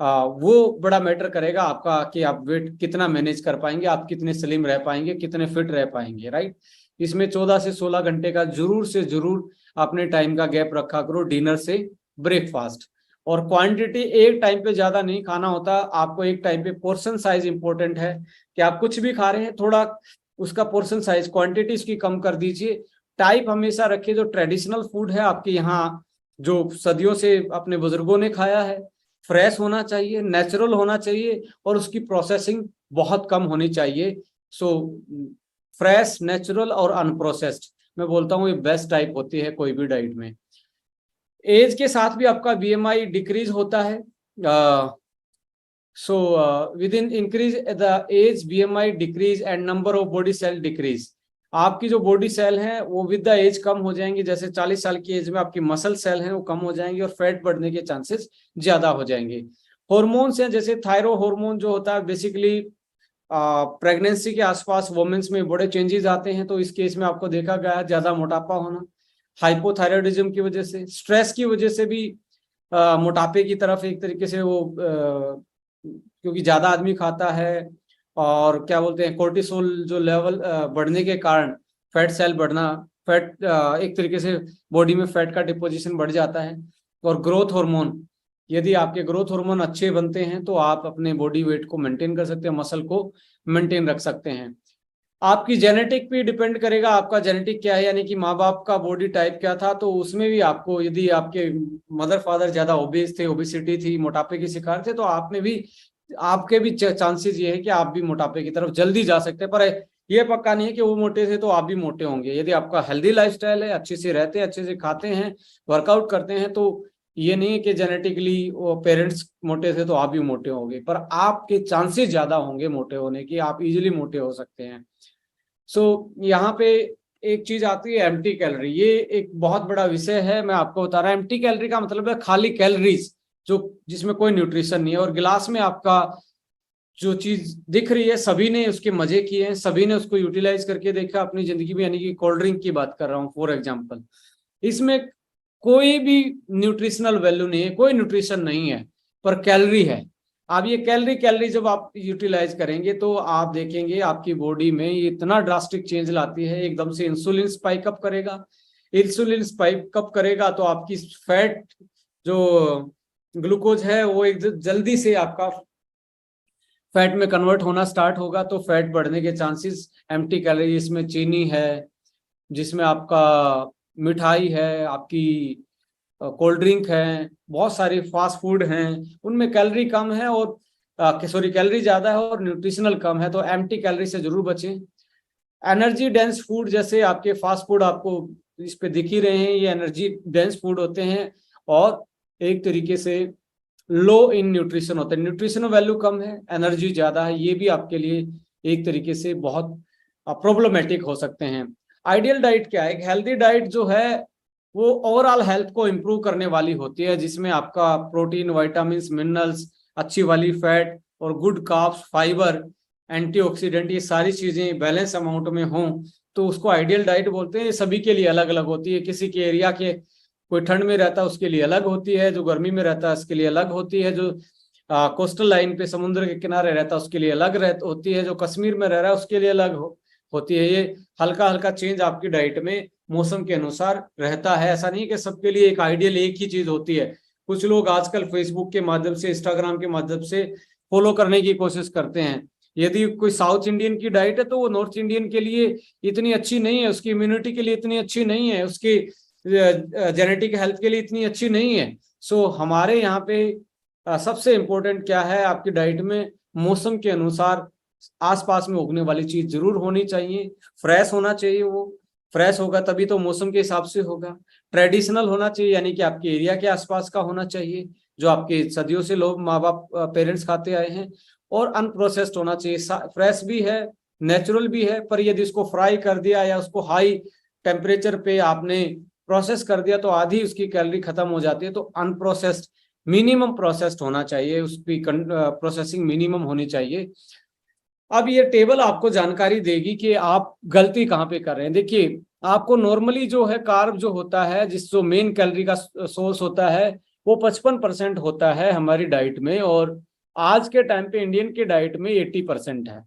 वो बड़ा मैटर करेगा आपका, कि आप वेट कितना मैनेज कर पाएंगे, आप कितने स्लिम रह पाएंगे, कितने फिट रह पाएंगे, राइट। इसमें 14 से 16 घंटे का जरूर से जरूर अपने टाइम का गैप रखा करो डिनर से ब्रेकफास्ट। और क्वांटिटी एक टाइम पे ज्यादा नहीं खाना होता आपको, एक टाइम पे पोर्शन साइज इंपॉर्टेंट है, कि आप कुछ भी खा रहे हैं थोड़ा उसका पोर्शन साइज, क्वांटिटी उसकी कम कर दीजिए। टाइप हमेशा रखिए, जो ट्रेडिशनल फूड है आपके यहाँ, जो सदियों से अपने बुजुर्गों ने खाया है, फ्रेश होना चाहिए, नेचुरल होना चाहिए, और उसकी प्रोसेसिंग बहुत कम होनी चाहिए। फ्रेश, नेचुरल और अनप्रोसेस्ड, मैं बोलता हूँ ये बेस्ट टाइप होती है कोई भी डाइट में। एज के साथ भी आपका बीएमआई डिक्रीज होता है। With in increase the age BMI decrease and number of body cell decrease. आपकी जो बॉडी सेल हैं वो विद द एज कम हो जाएंगी। जैसे 40 साल की एज में आपकी मसल सेल हैं वो कम हो जाएंगी और फैट बढ़ने के चांसेस ज्यादा हो जाएंगे। हॉर्मोन्स हैं, जैसे थायरो हार्मोन जो होता है, बेसिकली प्रेगनेंसी के आसपास वुमेन्स में बड़े चेंजेस आते हैं, तो इस केस में आपको देखा गया है ज्यादा मोटापा होना, हाइपोथायराइडिज्म की वजह से, स्ट्रेस की वजह से भी मोटापे की तरफ एक तरीके से वो क्योंकि ज्यादा आदमी खाता है, और क्या बोलते हैं कोर्टिसोल जो लेवल बढ़ने के कारण फैट सेल बढ़ना, फैट एक तरीके से बॉडी में फैट का डिपोजिशन बढ़ जाता है। और ग्रोथ हार्मोन, यदि आपके ग्रोथ हार्मोन अच्छे बनते हैं तो आप अपने बॉडी वेट को मेंटेन कर सकते हैं, मसल को मेंटेन रख सकते हैं। आपकी जेनेटिक पे डिपेंड करेगा, आपका जेनेटिक क्या है, यानी कि माँ बाप का बॉडी टाइप क्या था, तो उसमें भी आपको, यदि आपके मदर फादर ज्यादा ओबेस थे, ओबेसिटी थी, मोटापे के शिकार थे, तो आप में भी, आपके भी चांसेस ये है कि आप भी मोटापे की तरफ जल्दी जा सकते हैं। पर ये पक्का नहीं है कि वो मोटे थे तो आप भी मोटे होंगे। यदि आपका हेल्दी लाइफस्टाइल है, अच्छे से रहते हैं, अच्छे से खाते हैं, वर्कआउट करते हैं, तो ये नहीं है कि जेनेटिकली वो पेरेंट्स मोटे थे तो आप भी मोटे होंगे, पर आपके चांसेस ज्यादा होंगे मोटे होने की, आप इजीली मोटे हो सकते हैं। यहाँ पे एक चीज आती है एम्प्टी कैलोरी, ये एक बहुत बड़ा विषय है। मैं आपको बता रहा हूँ, एम्प्टी कैलोरी का मतलब है खाली कैलोरीज, जो जिसमें कोई न्यूट्रिशन नहीं है। और गिलास में आपका जो चीज दिख रही है, सभी ने उसके मजे किए हैं, सभी ने उसको यूटिलाइज करके देखा अपनी जिंदगी में, यानी कि कोल्ड ड्रिंक की बात कर रहा हूँ फॉर एग्जाम्पल। इसमें कोई भी न्यूट्रिशनल वैल्यू नहीं है, कोई न्यूट्रिशन नहीं है, पर कैलोरी है। अब ये कैलोरी जब आप यूटिलाइज करेंगे तो आप देखेंगे आपकी बॉडी में ये इतना ड्रास्टिक चेंज लाती है, एकदम से इंसुलिन स्पाइक अप करेगा। इंसुलिन स्पाइक अप करेगा तो आपकी फैट जो ग्लूकोज है वो एक जल्दी से आपका फैट में कन्वर्ट होना स्टार्ट होगा, तो फैट बढ़ने के चांसेस। एम्प्टी कैलोरी, इसमें चीनी है, जिसमें आपका मिठाई है, आपकी कोल्ड ड्रिंक है, बहुत सारी फास्ट फूड हैं, उनमें कैलोरी कम है और सॉरी कैलोरी ज्यादा है और न्यूट्रिशनल कम है, तो एम्प्टी कैलोरी से जरूर बचें। एनर्जी डेंस फूड, जैसे आपके फास्ट फूड आपको इस पे दिख ही रहे हैं, ये एनर्जी डेंस फूड होते हैं और एक तरीके से लो इन न्यूट्रिशन होते हैं, न्यूट्रिशनल वैल्यू कम है, एनर्जी ज्यादा है, ये भी आपके लिए एक तरीके से बहुत प्रॉब्लमेटिक हो सकते हैं। आइडियल डाइट क्या है? एक हेल्दी डाइट जो है वो ओवरऑल हेल्थ को इम्प्रूव करने वाली होती है, जिसमें आपका प्रोटीन, विटामिन, मिनरल्स, अच्छी वाली फैट और गुड कार्ब्स, फाइबर, एंटीऑक्सीडेंट, ये सारी चीजें बैलेंस अमाउंट में हों, तो उसको आइडियल डाइट बोलते हैं। सभी के लिए अलग अलग होती है, किसी के एरिया के, कोई ठंड में रहता है उसके लिए अलग होती है, जो गर्मी में रहता है उसके लिए अलग होती है, जो कोस्टल लाइन पे समुद्र के किनारे रहता है उसके लिए अलग होती है, जो कश्मीर में रह रहा है उसके लिए अलग होती है। ये हल्का हल्का चेंज आपकी डाइट में मौसम के अनुसार रहता है, ऐसा नहीं कि सबके लिए एक आइडियल एक ही चीज होती है। कुछ लोग आजकल फेसबुक के माध्यम से, इंस्टाग्राम के माध्यम से फॉलो करने की कोशिश करते हैं। यदि कोई साउथ इंडियन की डाइट है तो वो नॉर्थ इंडियन के लिए इतनी अच्छी नहीं है, उसकी इम्यूनिटी के लिए इतनी अच्छी नहीं है, उसकी जेनेटिक हेल्थ के लिए इतनी अच्छी नहीं है। हमारे यहाँ पे सबसे इम्पोर्टेंट क्या है, आपकी डाइट में मौसम के अनुसार आसपास में उगने वाली चीज जरूर होनी चाहिए, फ्रेश होना चाहिए, वो फ्रेश होगा तभी तो मौसम के हिसाब से होगा। ट्रेडिशनल होना चाहिए, यानी कि आपके एरिया के आसपास का होना चाहिए, जो आपके सदियों से लोग, माँ बाप, पेरेंट्स खाते आए हैं। और अनप्रोसेस्ड होना चाहिए, फ्रेश भी है, नेचुरल भी है, पर यदि उसको फ्राई कर दिया या उसको हाई टेम्परेचर पे आपने प्रोसेस कर दिया तो आधी उसकी कैलोरी खत्म हो जाती है। तो अनप्रोसेस्ड, मिनिमम प्रोसेस्ड होना चाहिए, उसकी प्रोसेसिंग मिनिमम होनी चाहिए। अब ये टेबल आपको जानकारी देगी कि आप गलती कहाँ पे कर रहे हैं। देखिए, आपको नॉर्मली जो है कार्ब जो होता है, जो मेन कैलोरी का सोर्स होता है, वो 55% होता है हमारी डाइट में, और आज के टाइम पे इंडियन के डाइट में 80% है।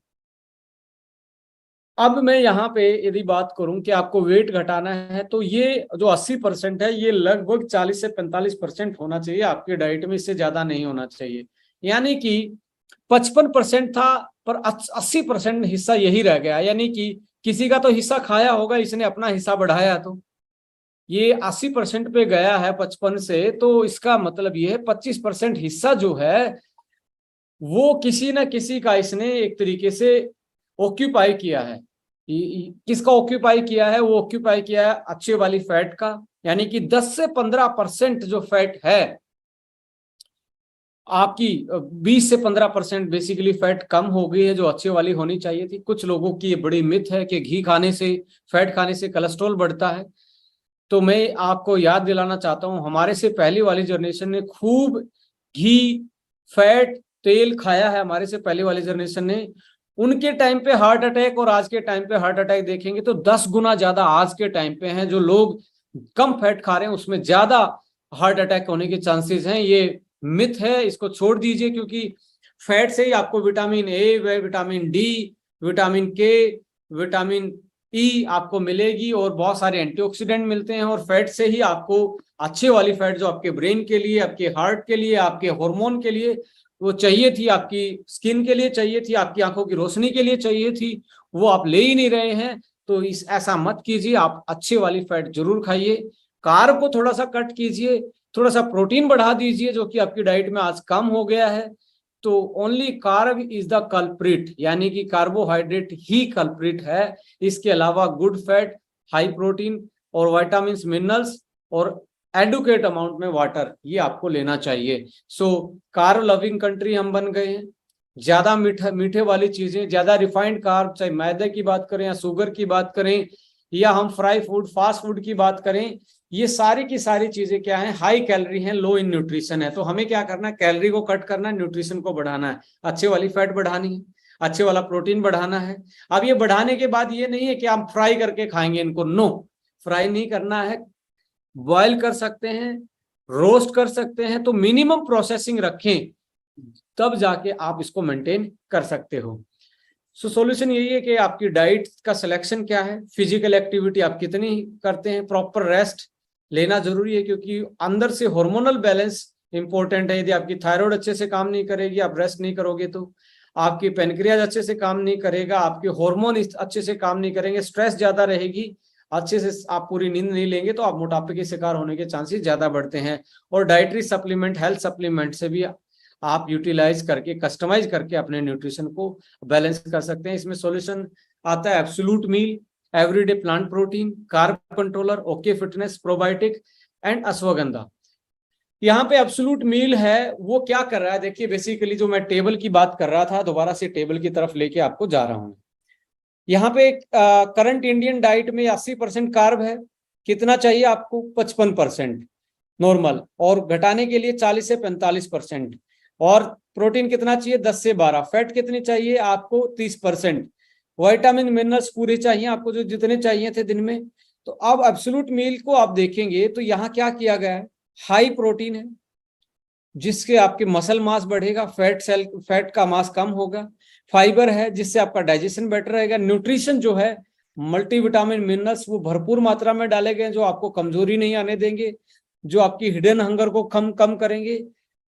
अब मैं यहाँ पे यदि बात करूं कि आपको वेट घटाना है, तो ये जो 80% है, ये लगभग 40 से 45% होना चाहिए आपके डाइट में, इससे ज्यादा नहीं होना चाहिए। यानी कि 55% था पर 80% हिस्सा यही रह गया, यानी कि किसी का तो हिस्सा खाया होगा, इसने अपना हिस्सा बढ़ाया, तो ये 80% पे गया है 55 से, तो इसका मतलब ये है 25% हिस्सा जो है वो किसी ना किसी का इसने एक तरीके से ऑक्यूपाई किया है। किसका ऑक्यूपाई किया है? वो ऑक्यूपाई किया है अच्छे वाली फैट का, यानी कि 10 से 15% जो फैट है आपकी, 20 से 15% बेसिकली फैट कम हो गई है, जो अच्छे वाली होनी चाहिए थी। कुछ लोगों की ये बड़ी मिथ है कि घी खाने से, फैट खाने से कोलेस्ट्रॉल बढ़ता है। तो मैं आपको याद दिलाना चाहता हूं, हमारे से पहली वाली जनरेशन ने खूब घी, फैट, तेल खाया है, हमारे से पहले वाली जनरेशन ने। उनके टाइम पे हार्ट अटैक और आज के टाइम पे हार्ट अटैक देखेंगे तो 10 गुना ज्यादा आज के टाइम पे हैं। जो लोग कम फैट खा रहे हैं उसमें ज्यादा हार्ट अटैक होने के चांसेस हैं। ये मिथ है, इसको छोड़ दीजिए, क्योंकि फैट से ही आपको vitamin A, vitamin D, vitamin के, विटामिन ई आपको मिलेगी और बहुत सारे एंटीऑक्सीडेंट मिलते हैं। और फैट से ही आपको अच्छे वाली फैट जो आपके ब्रेन के लिए, आपके हार्ट के लिए, आपके हार्मोन के लिए वो चाहिए थी, आपकी स्किन के लिए चाहिए थी, आपकी आंखों की रोशनी के लिए चाहिए थी, वो आप ले ही नहीं रहे हैं। तो इस ऐसा मत कीजिए, आप अच्छी वाली फैट जरूर खाइए, कार्ब को थोड़ा सा कट कीजिए, थोड़ा सा प्रोटीन बढ़ा दीजिए जो कि आपकी डाइट में आज कम हो गया है। तो only carb is the culprit, यानी कि कार्बोहाइड्रेट ही कल्प्रिट है। इसके अलावा गुड फैट, हाई प्रोटीन और विटामिन मिनरल्स और एडुकेट अमाउंट में वाटर, ये आपको लेना चाहिए। सो कार्ब लविंग कंट्री हम बन गए हैं। ज्यादा मीठे वाली चीजें, ज्यादा रिफाइंड कार्ब, चाहे मैदे की बात करें या शुगर की बात करें या हम फ्राई फूड, फास्ट फूड की बात करें, ये सारी की सारी चीजें क्या है, हाई कैलोरी हैं, लो इन न्यूट्रिशन है। तो हमें क्या करना है, कैलोरी को कट करना है, न्यूट्रिशन को बढ़ाना है, अच्छे वाली फैट बढ़ानी है, अच्छे वाला प्रोटीन बढ़ाना है। अब ये बढ़ाने के बाद ये नहीं है कि आप फ्राई करके खाएंगे इनको, नो, फ्राई नहीं करना है, बॉयल कर सकते हैं, रोस्ट कर सकते हैं। तो मिनिमम प्रोसेसिंग रखें, तब जाके आप इसको मेंटेन कर सकते हो। सो सॉल्यूशन यही है कि आपकी डाइट का सिलेक्शन क्या है, फिजिकल एक्टिविटी आप कितनी करते हैं, प्रॉपर रेस्ट लेना जरूरी है, क्योंकि अंदर से हार्मोनल बैलेंस इंपॉर्टेंट है। यदि आपकी थायराइड अच्छे से काम नहीं करेगी, आप रेस्ट नहीं करोगे, तो आपकी पेनक्रियाज अच्छे से काम नहीं करेगा, आपके हार्मोन अच्छे से काम नहीं करेंगे, स्ट्रेस ज्यादा रहेगी, अच्छे से आप पूरी नींद नहीं लेंगे, तो आप मोटापे के शिकार होने के चांसेस ज्यादा बढ़ते हैं। और डाइटरी सप्लीमेंट, हेल्थ सप्लीमेंट से भी आप यूटिलाइज करके, कस्टमाइज करके अपने न्यूट्रिशन को बैलेंस कर सकते हैं। इसमें सॉल्यूशन आता है absolute meal, everyday plant protein, carb controller, okay fitness, probiotic and ashwagandha. यहाँ पे एब्सोल्यूट मील है, वो क्या कर रहा है, देखिए बेसिकली जो मैं टेबल की बात कर रहा था, दोबारा से टेबल की तरफ लेके आपको जा रहा हूं। यहाँ पे करंट इंडियन डाइट में 80% कार्ब है, कितना चाहिए आपको, 55% नॉर्मल, और घटाने के लिए 40 से 45%। और प्रोटीन कितना चाहिए, 10 से 12। फैट कितनी चाहिए आपको, 30%। विटामिन मिनरल्स पूरे चाहिए आपको, जो जितने चाहिए थे दिन में। तो अब एब्सोल्यूट मील को आप देखेंगे तो यहाँ क्या किया गया है, हाई प्रोटीन है जिसके आपके मसल मास बढ़ेगा, फैट का मास कम होगा। फाइबर है जिससे आपका डाइजेशन बेटर रहेगा। न्यूट्रिशन जो है, मल्टीविटामिन मिनरल्स वो भरपूर मात्रा में डाले गए जो आपको कमजोरी नहीं आने देंगे, जो आपकी हिडन हंगर को कम कम करेंगे।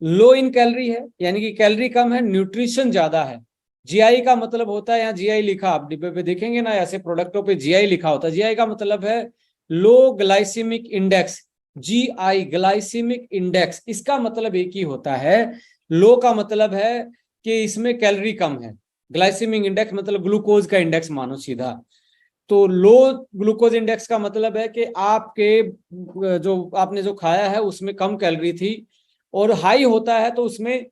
लो इन कैलोरी है, यानी कि कैलोरी कम है, न्यूट्रिशन ज्यादा है। जीआई का मतलब होता है, यहाँ जीआई लिखा, आप डिब्बे पे देखेंगे ना, ऐसे प्रोडक्टों पे जीआई लिखा होता है। जीआई का मतलब है low glycaemic index, GI glycaemic index, इसका मतलब एक ही होता है। लो का मतलब है कि इसमें कैलोरी कम है, ग्लाइसेमिक इंडेक्स मतलब ग्लूकोज का इंडेक्स मानो सीधा। तो लो ग्लूकोज इंडेक्स का मतलब है कि आपके जो आपने जो खाया है उसमें कम कैलोरी थी। और हाई होता है तो उसमें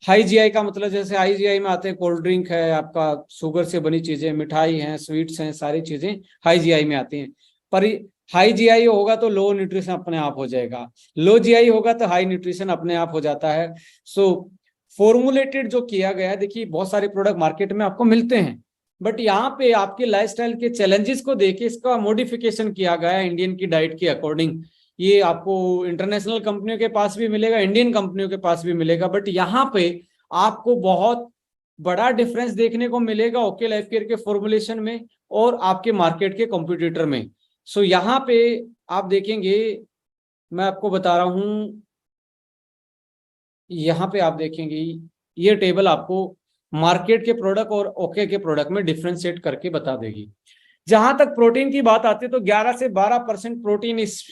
हाई जीआई का मतलब, जैसे हाई जीआई में आते हैं कोल्ड ड्रिंक है, आपका शुगर से बनी चीजें, मिठाई हैं, स्वीट्स हैं, सारी चीजें हाई जीआई में आती हैं। पर हाई जीआई होगा तो लो न्यूट्रिशन अपने आप हो जाएगा, लो जीआई होगा तो हाई न्यूट्रिशन अपने आप हो जाता है। सो फॉर्मुलेटेड जो किया गया है, देखिए बहुत सारे प्रोडक्ट मार्केट में आपको मिलते हैं, बट यहाँ पे आपके लाइफस्टाइल के चैलेंजेस को देके इसका मॉडिफिकेशन किया गया है इंडियन की डाइट के अकॉर्डिंग। ये आपको इंटरनेशनल कंपनियों के पास भी मिलेगा, इंडियन कंपनियों के पास भी मिलेगा, बट यहाँ पे आपको बहुत बड़ा डिफरेंस देखने को मिलेगा ओके लाइफ केयर के फॉर्मुलेशन में और आपके मार्केट के कॉम्पिटिटर में। सो यहाँ पे आप देखेंगे, मैं आपको बता रहा हूं, यहाँ पे आप देखेंगे ये टेबल आपको मार्केट के प्रोडक्ट और ओके के प्रोडक्ट में डिफ्रेंशिएट करके बता देगी। जहां तक प्रोटीन की बात आती है तो 11 से 12% प्रोटीन इस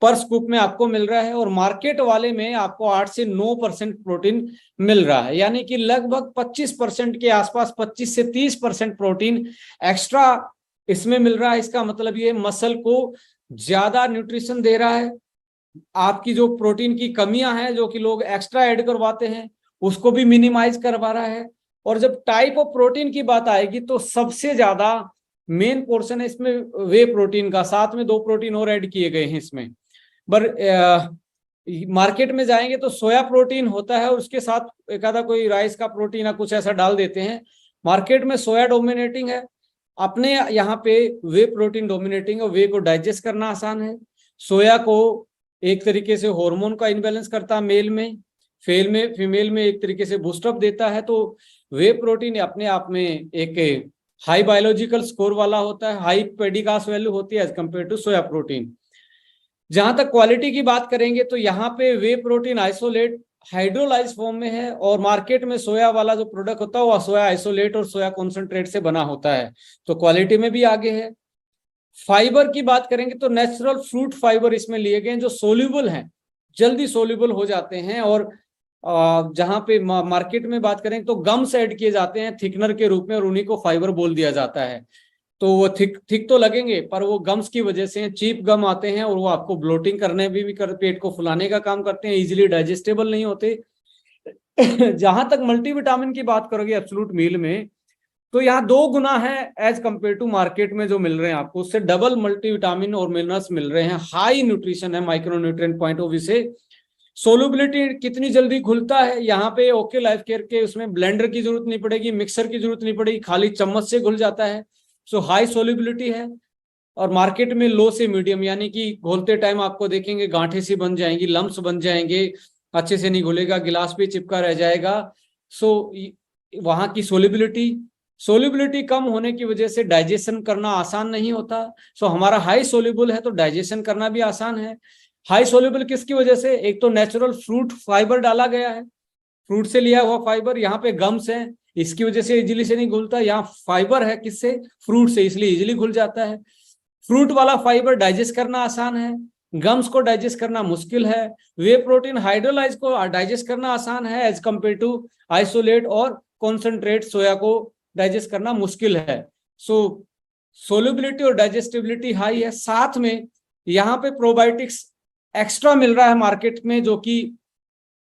पर स्कूप में आपको मिल रहा है, और मार्केट वाले में आपको 8 से 9% प्रोटीन मिल रहा है, यानी कि लगभग 25% के आसपास, 25 से 30% प्रोटीन एक्स्ट्रा इसमें मिल रहा है। इसका मतलब ये मसल को ज्यादा न्यूट्रिशन दे रहा है, आपकी जो प्रोटीन की कमियां हैं जो कि लोग एक्स्ट्रा ऐड करवाते हैं उसको भी मिनिमाइज करवा रहा है। और जब टाइप ऑफ प्रोटीन की बात आएगी तो सबसे ज्यादा मेन पोर्शन है इसमें वे प्रोटीन का, साथ में 2 प्रोटीन और ऐड किए गए हैं इसमें। पर मार्केट में जाएंगे तो सोया प्रोटीन होता है और उसके साथ एक आधा कोई राइस का प्रोटीन या कुछ ऐसा डाल देते हैं। मार्केट में सोया डोमिनेटिंग है, अपने यहाँ पे वे प्रोटीन डोमिनेटिंग है। वे को डाइजेस्ट करना आसान है। सोया को एक तरीके से हार्मोन का इनबैलेंस करता है मेल में, फीमेल में एक तरीके से बूस्टअप देता है। तो वे प्रोटीन अपने आप में एक हाई बायोलॉजिकल स्कोर वाला होता है, हाई पेडिकास वैल्यू होती है as compare to soya protein. जहां तक क्वालिटी की बात करेंगे तो यहाँ पे whey protein isolate hydrolyse form में है, और मार्केट में सोया वाला जो प्रोडक्ट होता है वो सोया आइसोलेट और सोया कॉन्सेंट्रेट से बना होता है, तो क्वालिटी में भी आगे है। फाइबर की बात करेंगे तो नेचुरल फ्रूट फाइबर इसमें लिए गए जो सोल्यूबल हैं, जल्दी सोल्यूबल हो जाते हैं, और जहां पे मार्केट में बात करें तो गम्स ऐड किए जाते हैं थिकनर के रूप में, और उन्हीं को फाइबर बोल दिया जाता है। तो वो थिक थिक तो लगेंगे, पर वो गम्स की वजह से चीप गम आते हैं, और वो आपको ब्लोटिंग करने भी पेट को फुलाने का काम करते हैं, इजीली डाइजेस्टेबल नहीं होते। जहां तक मल्टीविटामिन की बात करोगे एब्सोल्यूट मील में, तो यहाँ 2 गुना है एज कंपेयर टू मार्केट में जो मिल रहे हैं आपको, उससे डबल मल्टीविटामिन और मिनरल्स मिल रहे हैं। हाई न्यूट्रिशन है micro nutrient point of view से। सोलुबिलिटी कितनी जल्दी खुलता है, यहाँ पे ओके लाइफ केयर के उसमें ब्लेंडर की जरूरत नहीं पड़ेगी, मिक्सर की जरूरत नहीं पड़ेगी, खाली चम्मच से घुल जाता है। सो हाई सोल्युबिलिटी है। और मार्केट में लो से मीडियम, यानी कि घोलते टाइम आपको देखेंगे गांठें सी बन जाएंगी, लम्स बन जाएंगे, अच्छे से नहीं घुलेगा, गिलास पे चिपका रह जाएगा। सो वहां की सोल्युबिलिटी कम होने की वजह से डाइजेशन करना आसान नहीं होता। सो हमारा हाई सोल्यूबल है तो डाइजेशन करना भी आसान है। हाई सोल्यूबल किसकी वजह से, एक तो नेचुरल फ्रूट फाइबर डाला गया है, फ्रूट से लिया हुआ फाइबर, यहाँ पे गम्स है इसकी वजह से इजीली से नहीं घुलता, यहाँ फाइबर है किससे, फ्रूट से, इसलिए इजीली घुल जाता है। फ्रूट वाला फाइबर डाइजेस्ट करना आसान है, गम्स को डाइजेस्ट करना मुश्किल है। वे प्रोटीन हाइड्रोलाइज को डाइजेस्ट करना आसान है एज कंपेयर टू आइसोलेट और कॉन्सेंट्रेट सोया को डाइजेस्ट करना मुश्किल है। सो सोल्युबिलिटी और डाइजेस्टिबिलिटी हाई है। साथ में यहाँ पे प्रोबायोटिक्स एक्स्ट्रा मिल रहा है मार्केट में, जो कि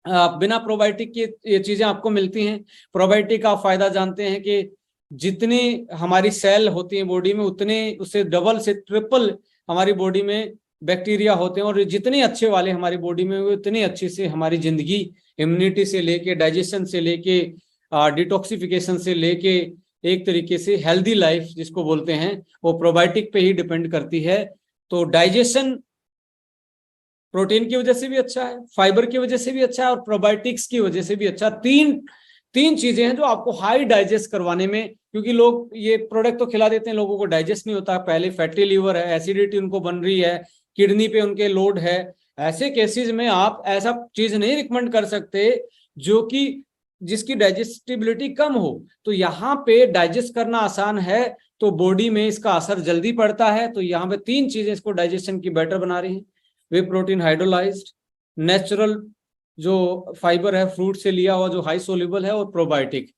बिना प्रोबायोटिक की ये चीजें आपको मिलती हैं। प्रोबायोटिक का फायदा जानते हैं कि जितनी हमारी सेल होती है बॉडी में, उतने उससे डबल से ट्रिपल हमारी बॉडी में बैक्टीरिया होते हैं, और जितने अच्छे वाले हमारी बॉडी में उतनी अच्छी से हमारी जिंदगी, इम्यूनिटी से लेके, डाइजेशन से लेके, डिटॉक्सिफिकेशन से लेके, एक तरीके से हेल्दी लाइफ जिसको बोलते हैं, वो प्रोबायोटिक पे ही डिपेंड करती है। तो डाइजेशन प्रोटीन की वजह से भी अच्छा है, फाइबर की वजह से भी अच्छा है, और प्रोबायोटिक्स की वजह से भी अच्छा। तीन चीजें हैं जो आपको हाई डाइजेस्ट करवाने में, क्योंकि लोग ये प्रोडक्ट तो खिला देते हैं, लोगों को डाइजेस्ट नहीं होता। पहले फैटी लीवर है, एसिडिटी उनको बन रही है, किडनी पे उनके लोड है, ऐसे केसेस में आप ऐसा चीज नहीं रिकमेंड कर सकते जो कि जिसकी डाइजेस्टिबिलिटी कम हो। तो यहाँ पे डाइजेस्ट करना आसान है, तो बॉडी में इसका असर जल्दी पड़ता है। तो यहाँ पे 3 चीजें इसको डाइजेशन की बेटर बना रही हैं, वे प्रोटीन हाइड्रोलाइज्ड, नेचुरल जो फाइबर है फ्रूट से लिया हुआ जो हाई सोल्यूबल है, और प्रोबायोटिक।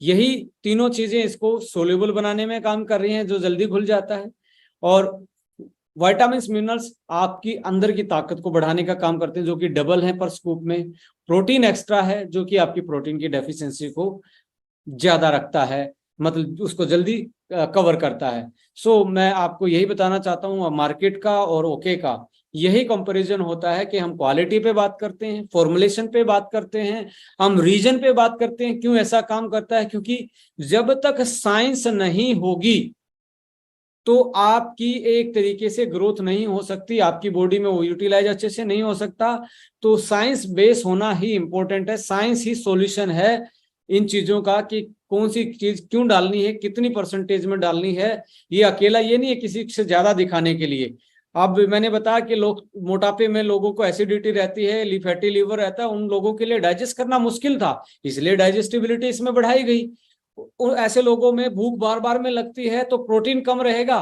यही तीनों चीजें इसको सोल्यूबल बनाने में काम कर रही हैं, जो जल्दी घुल जाता है। और विटामिन मिनरल्स आपकी अंदर की ताकत को बढ़ाने का काम करते हैं, जो कि डबल है पर स्कूप में। प्रोटीन एक्स्ट्रा है जो कि आपकी प्रोटीन की डेफिशिएंसी को ज्यादा रखता है, मतलब उसको जल्दी कवर करता है। सो मैं आपको यही बताना चाहता हूँ, मार्केट का और ओके का यही कंपैरिजन होता है कि हम क्वालिटी पे बात करते हैं, फॉर्मुलेशन पे बात करते हैं, हम रीजन पे बात करते हैं। क्यों ऐसा काम करता है, क्योंकि जब तक साइंस नहीं होगी तो आपकी एक तरीके से ग्रोथ नहीं हो सकती, आपकी बॉडी में वो यूटिलाइज अच्छे से नहीं हो सकता। तो साइंस बेस होना ही इंपॉर्टेंट है, साइंस ही सॉल्यूशन है इन चीजों का, कि कौन सी चीज क्यों डालनी है, कितनी परसेंटेज में डालनी है। ये अकेला ये नहीं है किसी से ज्यादा दिखाने के लिए। अब मैंने बताया कि लोग मोटापे में लोगों को एसिडिटी रहती है, फैटी लीवर रहता है, उन लोगों के लिए डाइजेस्ट करना मुश्किल था, इसलिए डाइजेस्टिबिलिटी इसमें बढ़ाई गई। ऐसे लोगों में भूख बार बार में लगती है, तो प्रोटीन कम रहेगा,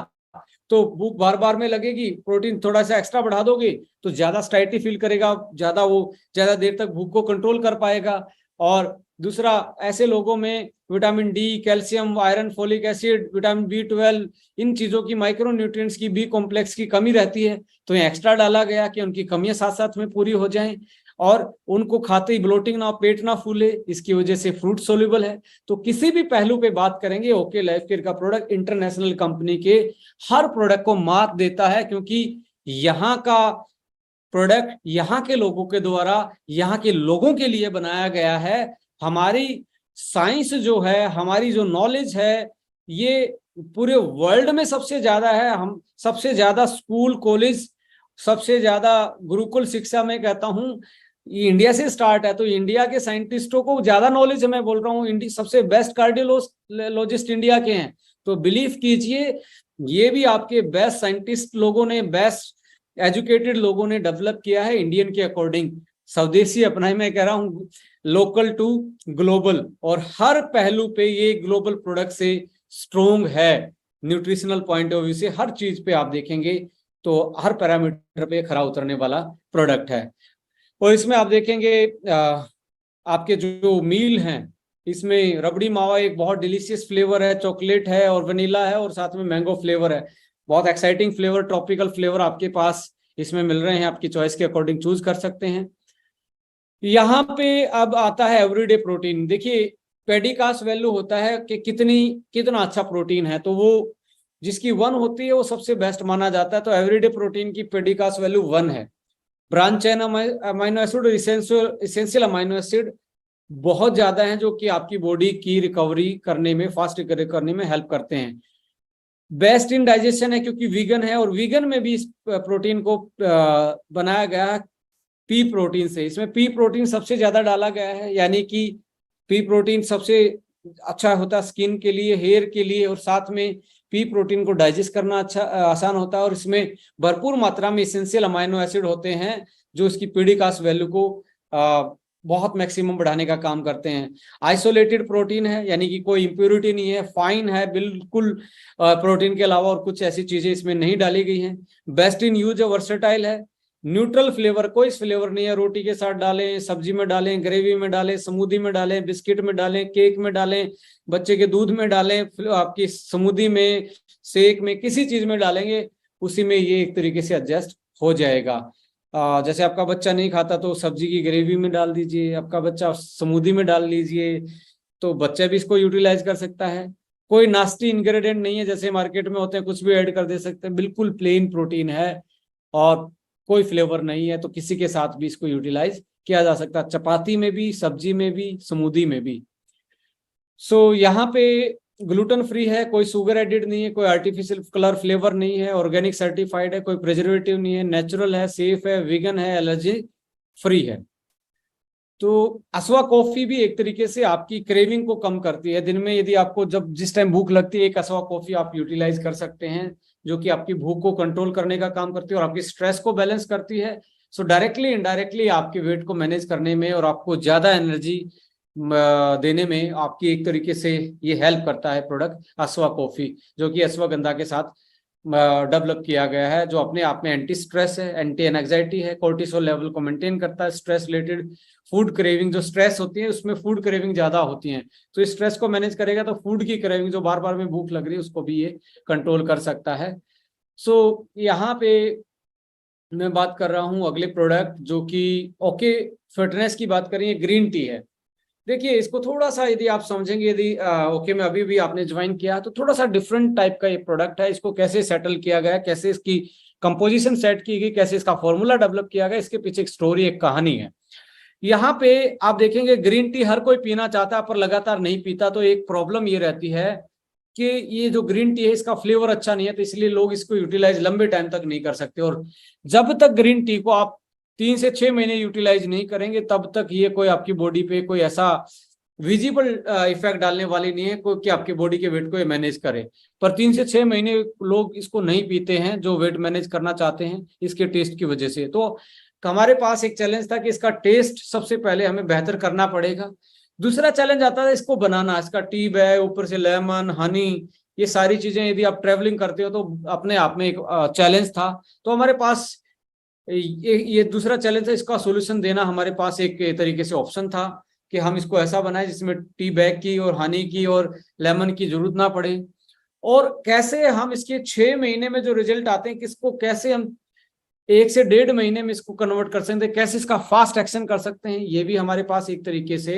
तो भूख बार बार में लगेगी, प्रोटीन थोड़ा सा एक्स्ट्रा बढ़ा दोगे तो ज्यादा स्टाइटी फील करेगा, ज्यादा देर तक भूख को कंट्रोल कर पाएगा। और दूसरा, ऐसे लोगों में vitamin D, calcium, iron, folic acid, vitamin B12, इन चीजों की, माइक्रो न्यूट्रिएंट्स की, बी कॉम्प्लेक्स की कमी रहती है, तो ये एक्स्ट्रा डाला गया कि उनकी कमियां साथ साथ में पूरी हो जाएं, और उनको खाते ही ब्लोटिंग ना, पेट ना फूले, इसकी वजह से फ्रूट सोल्यूबल है। तो किसी भी पहलू पे बात करेंगे, ओके लाइफ केयर का प्रोडक्ट इंटरनेशनल कंपनी के हर प्रोडक्ट को मात देता है, क्योंकि यहाँ का प्रोडक्ट यहाँ के लोगों के द्वारा, यहाँ के लोगों के लिए बनाया गया है। हमारी साइंस जो है, हमारी जो नॉलेज है, ये पूरे वर्ल्ड में सबसे ज्यादा है। हम सबसे ज्यादा स्कूल कॉलेज, सबसे ज्यादा गुरुकुल शिक्षा में कहता हूँ ये इंडिया से स्टार्ट है। तो इंडिया के साइंटिस्टों को ज्यादा नॉलेज है, मैं बोल रहा हूँ सबसे बेस्ट कार्डियोलॉजिस्ट इंडिया के हैं। तो बिलीव कीजिए, ये भी आपके बेस्ट साइंटिस्ट लोगों ने, बेस्ट एजुकेटेड लोगों ने डेवलप किया है इंडियन के अकॉर्डिंग। स्वदेशी अपना ही, मैं कह रहा हूँ लोकल टू ग्लोबल, और हर पहलू पे ये ग्लोबल प्रोडक्ट से स्ट्रोंग है। न्यूट्रिशनल पॉइंट ऑफ व्यू से हर चीज पे आप देखेंगे तो हर पैरामीटर पे खरा उतरने वाला प्रोडक्ट है। और इसमें आप देखेंगे आपके जो मील हैं, इसमें रबड़ी मावा एक बहुत डिलीशियस फ्लेवर है, चॉकलेट है और वनीला है, और साथ में मैंगो फ्लेवर है। बहुत एक्साइटिंग फ्लेवर, ट्रॉपिकल फ्लेवर आपके पास इसमें मिल रहे हैं, आपकी चॉइस के अकॉर्डिंग चूज कर सकते हैं। यहाँ पे अब आता है एवरीडे प्रोटीन। देखिए पेडिकास वैल्यू होता है कि कितना अच्छा प्रोटीन है, तो वो जिसकी 1 होती है वो सबसे बेस्ट माना जाता है। तो एवरीडे प्रोटीन की पेडिकास वैल्यू 1 है। ब्रांच चेन अमाइनो एसिड और इसेंशियल अमाइनो एसिड बहुत ज्यादा हैं, जो कि आपकी बॉडी की रिकवरी करने में, फास्ट रिकवरी करने में हेल्प करते हैं। बेस्ट इन डाइजेशन है क्योंकि वीगन है, और वीगन में भी इस प्रोटीन को बनाया गया पी प्रोटीन से। इसमें पी प्रोटीन सबसे ज्यादा डाला गया है, यानी कि पी प्रोटीन सबसे अच्छा होता है स्किन के लिए, हेयर के लिए, और साथ में पी प्रोटीन को डाइजेस्ट करना अच्छा आसान होता है। और इसमें भरपूर मात्रा में इसेंशियल अमाइनो एसिड होते हैं जो इसकी पीडिकास वैल्यू को बहुत मैक्सिमम बढ़ाने का काम करते हैं। आइसोलेटेड प्रोटीन है, यानी कि कोई इंप्योरिटी नहीं है, फाइन है बिल्कुल, प्रोटीन के अलावा और कुछ ऐसी चीजें इसमें नहीं डाली गई हैं। बेस्ट इन यूज है, वर्सेटाइल है, न्यूट्रल फ्लेवर, कोई फ्लेवर नहीं है। रोटी के साथ डालें, सब्जी में डालें, ग्रेवी में डालें, स्मूदी में डालें, बिस्किट में डालें, केक में डालें, बच्चे के दूध में डालें, आपकी स्मूदी में, शेक में, किसी चीज में डालेंगे उसी में ये एक तरीके से एडजस्ट हो जाएगा। जैसे आपका बच्चा नहीं खाता तो सब्जी की ग्रेवी में डाल दीजिए, आपका बच्चा स्मूदी में डाल लीजिए, तो बच्चा भी इसको यूटिलाइज कर सकता है। कोई नास्टी इंग्रेडिएंट नहीं है जैसे मार्केट में होते हैं, कुछ भी ऐड कर दे सकते हैं। बिल्कुल प्लेन प्रोटीन है और कोई फ्लेवर नहीं है, तो किसी के साथ भी इसको यूटिलाइज किया जा सकता है, चपाती में भी, सब्जी में भी, स्मूदी में भी। सो यहाँ पे ग्लूटेन फ्री है, कोई शुगर एडिड नहीं है, कोई आर्टिफिशियल कलर फ्लेवर नहीं है, ऑर्गेनिक सर्टिफाइड है, कोई प्रिजर्वेटिव नहीं है, नेचुरल है, सेफ है, वीगन है, एलर्जी फ्री है। तो असवा कॉफी भी एक तरीके से आपकी क्रेविंग को कम करती है। दिन में यदि आपको जब जिस टाइम भूख लगती है, एक असवा कॉफी आप यूटिलाइज कर सकते हैं, जो कि आपकी भूख को कंट्रोल करने का काम करती है और आपकी स्ट्रेस को बैलेंस करती है। सो डायरेक्टली इनडायरेक्टली आपके वेट को मैनेज करने में और आपको ज्यादा एनर्जी देने में आपकी एक तरीके से ये हेल्प करता है प्रोडक्ट असवा कॉफी, जो कि अश्वगंधा के साथ डेवलप किया गया है, जो अपने आप में एंटी स्ट्रेस है, एंटी एंजाइटी है, कोर्टिसोल लेवल को मेंटेन करता है, स्ट्रेस रिलेटेड फूड क्रेविंग, जो स्ट्रेस होती है उसमें फूड क्रेविंग ज्यादा होती है, तो इस स्ट्रेस को मैनेज करेगा तो फूड की क्रेविंग जो बार बार में भूख लग रही है उसको भी ये कंट्रोल कर सकता है। सो यहाँ पे मैं बात कर रहा हूँ अगले प्रोडक्ट, जो कि ओके फिटनेस की बात करें, ग्रीन टी है। देखिए इसको थोड़ा सा यदि आप समझेंगे, यदि ओके में अभी भी आपने ज्वाइन किया तो थोड़ा सा डिफरेंट टाइप का ये प्रोडक्ट है। इसको कैसे सेटल किया गया, कैसे इसकी कंपोजिशन सेट की गई, कैसे इसका फॉर्मूला डेवलप किया गया, इसके पीछे एक स्टोरी, एक कहानी है। यहाँ पे आप देखेंगे ग्रीन टी हर कोई पीना चाहता है पर लगातार नहीं पीता, तो एक प्रॉब्लम ये रहती है कि ये जो ग्रीन टी है इसका फ्लेवर अच्छा नहीं है, तो इसलिए लोग इसको यूटिलाइज लंबे टाइम तक नहीं कर सकते। और जब तक ग्रीन टी को आप 3 से 6 महीने यूटिलाइज नहीं करेंगे तब तक ये कोई आपकी बॉडी पे कोई ऐसा विजिबल इफेक्ट डालने वाली नहीं है कोई कि आपकी बॉडी के वेट को ये मैनेज करे। पर 3 से 6 महीने लोग इसको नहीं पीते हैं जो वेट मैनेज करना चाहते हैं इसके टेस्ट की वजह से। तो हमारे पास एक चैलेंज था कि इसका टेस्ट सबसे पहले हमें बेहतर करना पड़ेगा। दूसरा चैलेंज आता है इसको बनाना, इसका टी बैग, ऊपर से लेमन, हनी, ये सारी चीजें यदि आप ट्रेवलिंग करते हो तो अपने आप में एक चैलेंज था। तो हमारे पास ये दूसरा चैलेंज है, इसका सोल्यूशन देना हमारे पास एक तरीके से ऑप्शन था कि हम इसको ऐसा बनाए जिसमें टी बैग की और हनी की और लेमन की जरूरत ना पड़े। और कैसे हम इसके 6 महीने में जो रिजल्ट आते हैं किसको कैसे हम 1 से 1.5 महीने में इसको कन्वर्ट कर सकते हैं, कैसे इसका फास्ट एक्शन कर सकते हैं, ये भी हमारे पास एक तरीके से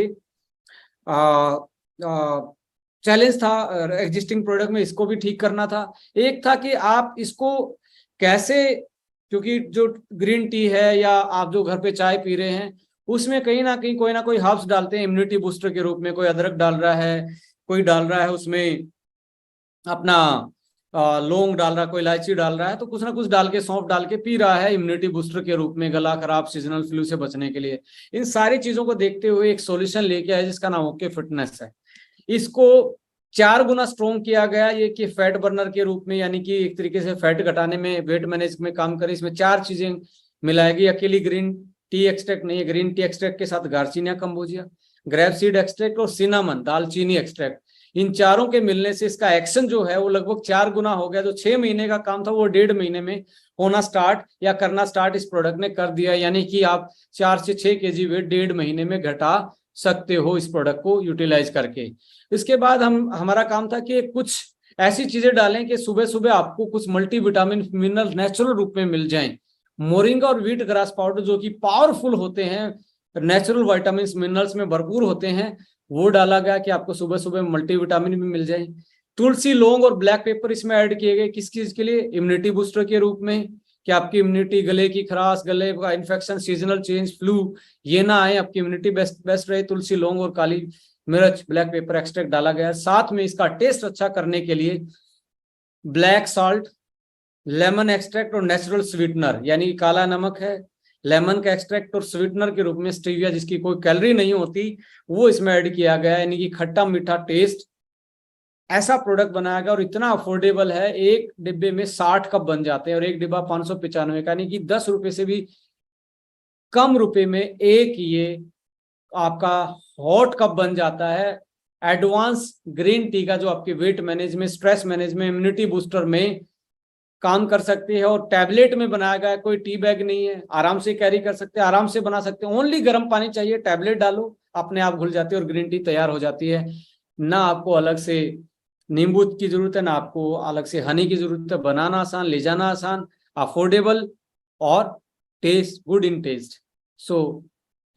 चैलेंज था। एग्जिस्टिंग प्रोडक्ट में इसको भी ठीक करना था। एक था कि आप इसको कैसे, क्योंकि जो ग्रीन टी है या आप जो घर पे चाय पी रहे हैं उसमें कहीं ना कहीं कोई ना कोई हर्ब्स डालते हैं इम्यूनिटी बूस्टर के रूप में, कोई अदरक डाल रहा है, कोई डाल रहा है उसमें अपना लौंग डाल रहा है, कोई इलायची डाल रहा है, तो कुछ ना कुछ डाल के, सौंफ डाल के पी रहा है इम्यूनिटी बूस्टर के रूप में, गला खराब, सीजनल फ्लू से बचने के लिए। इन सारी चीजों को देखते हुए एक सॉल्यूशन लेके आए जिसका नाम ओके फिटनेस है। इसको 4 गुना स्ट्रॉन्ग किया गया ये कि फैट बर्नर के रूप में, यानी कि एक तरीके से फैट घटाने में, वेट मैनेज में काम करे। इसमें 4 चीजें मिलाएगी, अकेली ग्रीन टी एक्सट्रैक्ट नहीं है, ग्रीन टी एक्सट्रैक्ट के साथ garcinia cambogia, grape seed extract और सिनामन दालचीनी एक्सट्रैक्ट, इन चारों के मिलने से इसका एक्शन जो है वो लगभग 4 गुना हो गया। जो 6 महीने का काम था वो 1.5 महीने में होना स्टार्ट या करना स्टार्ट इस प्रोडक्ट ने कर दिया, यानी कि आप 4 से 6 केजी वेट 1.5 महीने में घटा सकते हो इस प्रोडक्ट को यूटिलाइज करके। इसके बाद हमारा काम था कि कुछ ऐसी चीजें डालें कि सुबह सुबह आपको कुछ मल्टीविटामिन मिनरल नेचुरल रूप में मिल जाएं। मोरिंगा और व्हीट ग्रास पाउडर जो कि पावरफुल होते हैं, नेचुरल विटामिन मिनरल्स में भरपूर होते हैं, वो डाला गया कि आपको सुबह सुबह मल्टीविटामिन भी मिल जाए। तुलसी, लौंग और ब्लैक पेपर इसमें ऐड किए गए, किस चीज के लिए? इम्यूनिटी बूस्टर के रूप में, कि आपकी इम्यूनिटी, गले की खराश, गले का इन्फेक्शन, सीजनल चेंज, फ्लू ये ना आए, आपकी इम्यूनिटी बेस्ट रहे। तुलसी, लौंग और काली मिर्च, ब्लैक पेपर एक्सट्रैक्ट डाला गया। साथ में इसका टेस्ट अच्छा करने के लिए ब्लैक सॉल्ट, लेमन एक्सट्रैक्ट और नेचुरल स्वीटनर, यानी काला नमक है, लेमन का एक्सट्रैक्ट और स्वीटनर के रूप में स्टीविया, जिसकी कोई कैलोरी नहीं होती, वो इसमें ऐड किया गया है, यानी कि खट्टा मीठा टेस्ट। ऐसा प्रोडक्ट बनाया गया और इतना अफोर्डेबल है, एक डिब्बे में 60 कप बन जाते हैं और एक डिब्बा 595 का, यानी कि 10 रुपए से भी कम रुपए में एक ये आपका हॉट कप बन जाता है। एडवांस ग्रीन टी का जो आपके weight management, stress management, immunity booster में काम कर सकती है। और टैबलेट में बनाया गया है, कोई टी बैग नहीं है, आराम से कैरी कर सकते हैं, आराम से बना सकते हैं। ओनली गर्म पानी चाहिए, टैबलेट डालो, अपने आप घुल जाती है और ग्रीन टी तैयार हो जाती है। ना आपको अलग से नींबू की जरूरत है, ना आपको अलग से हनी की जरूरत है। बनाना आसान, ले जाना आसान, अफोर्डेबल और टेस्ट गुड इन टेस्ट। सो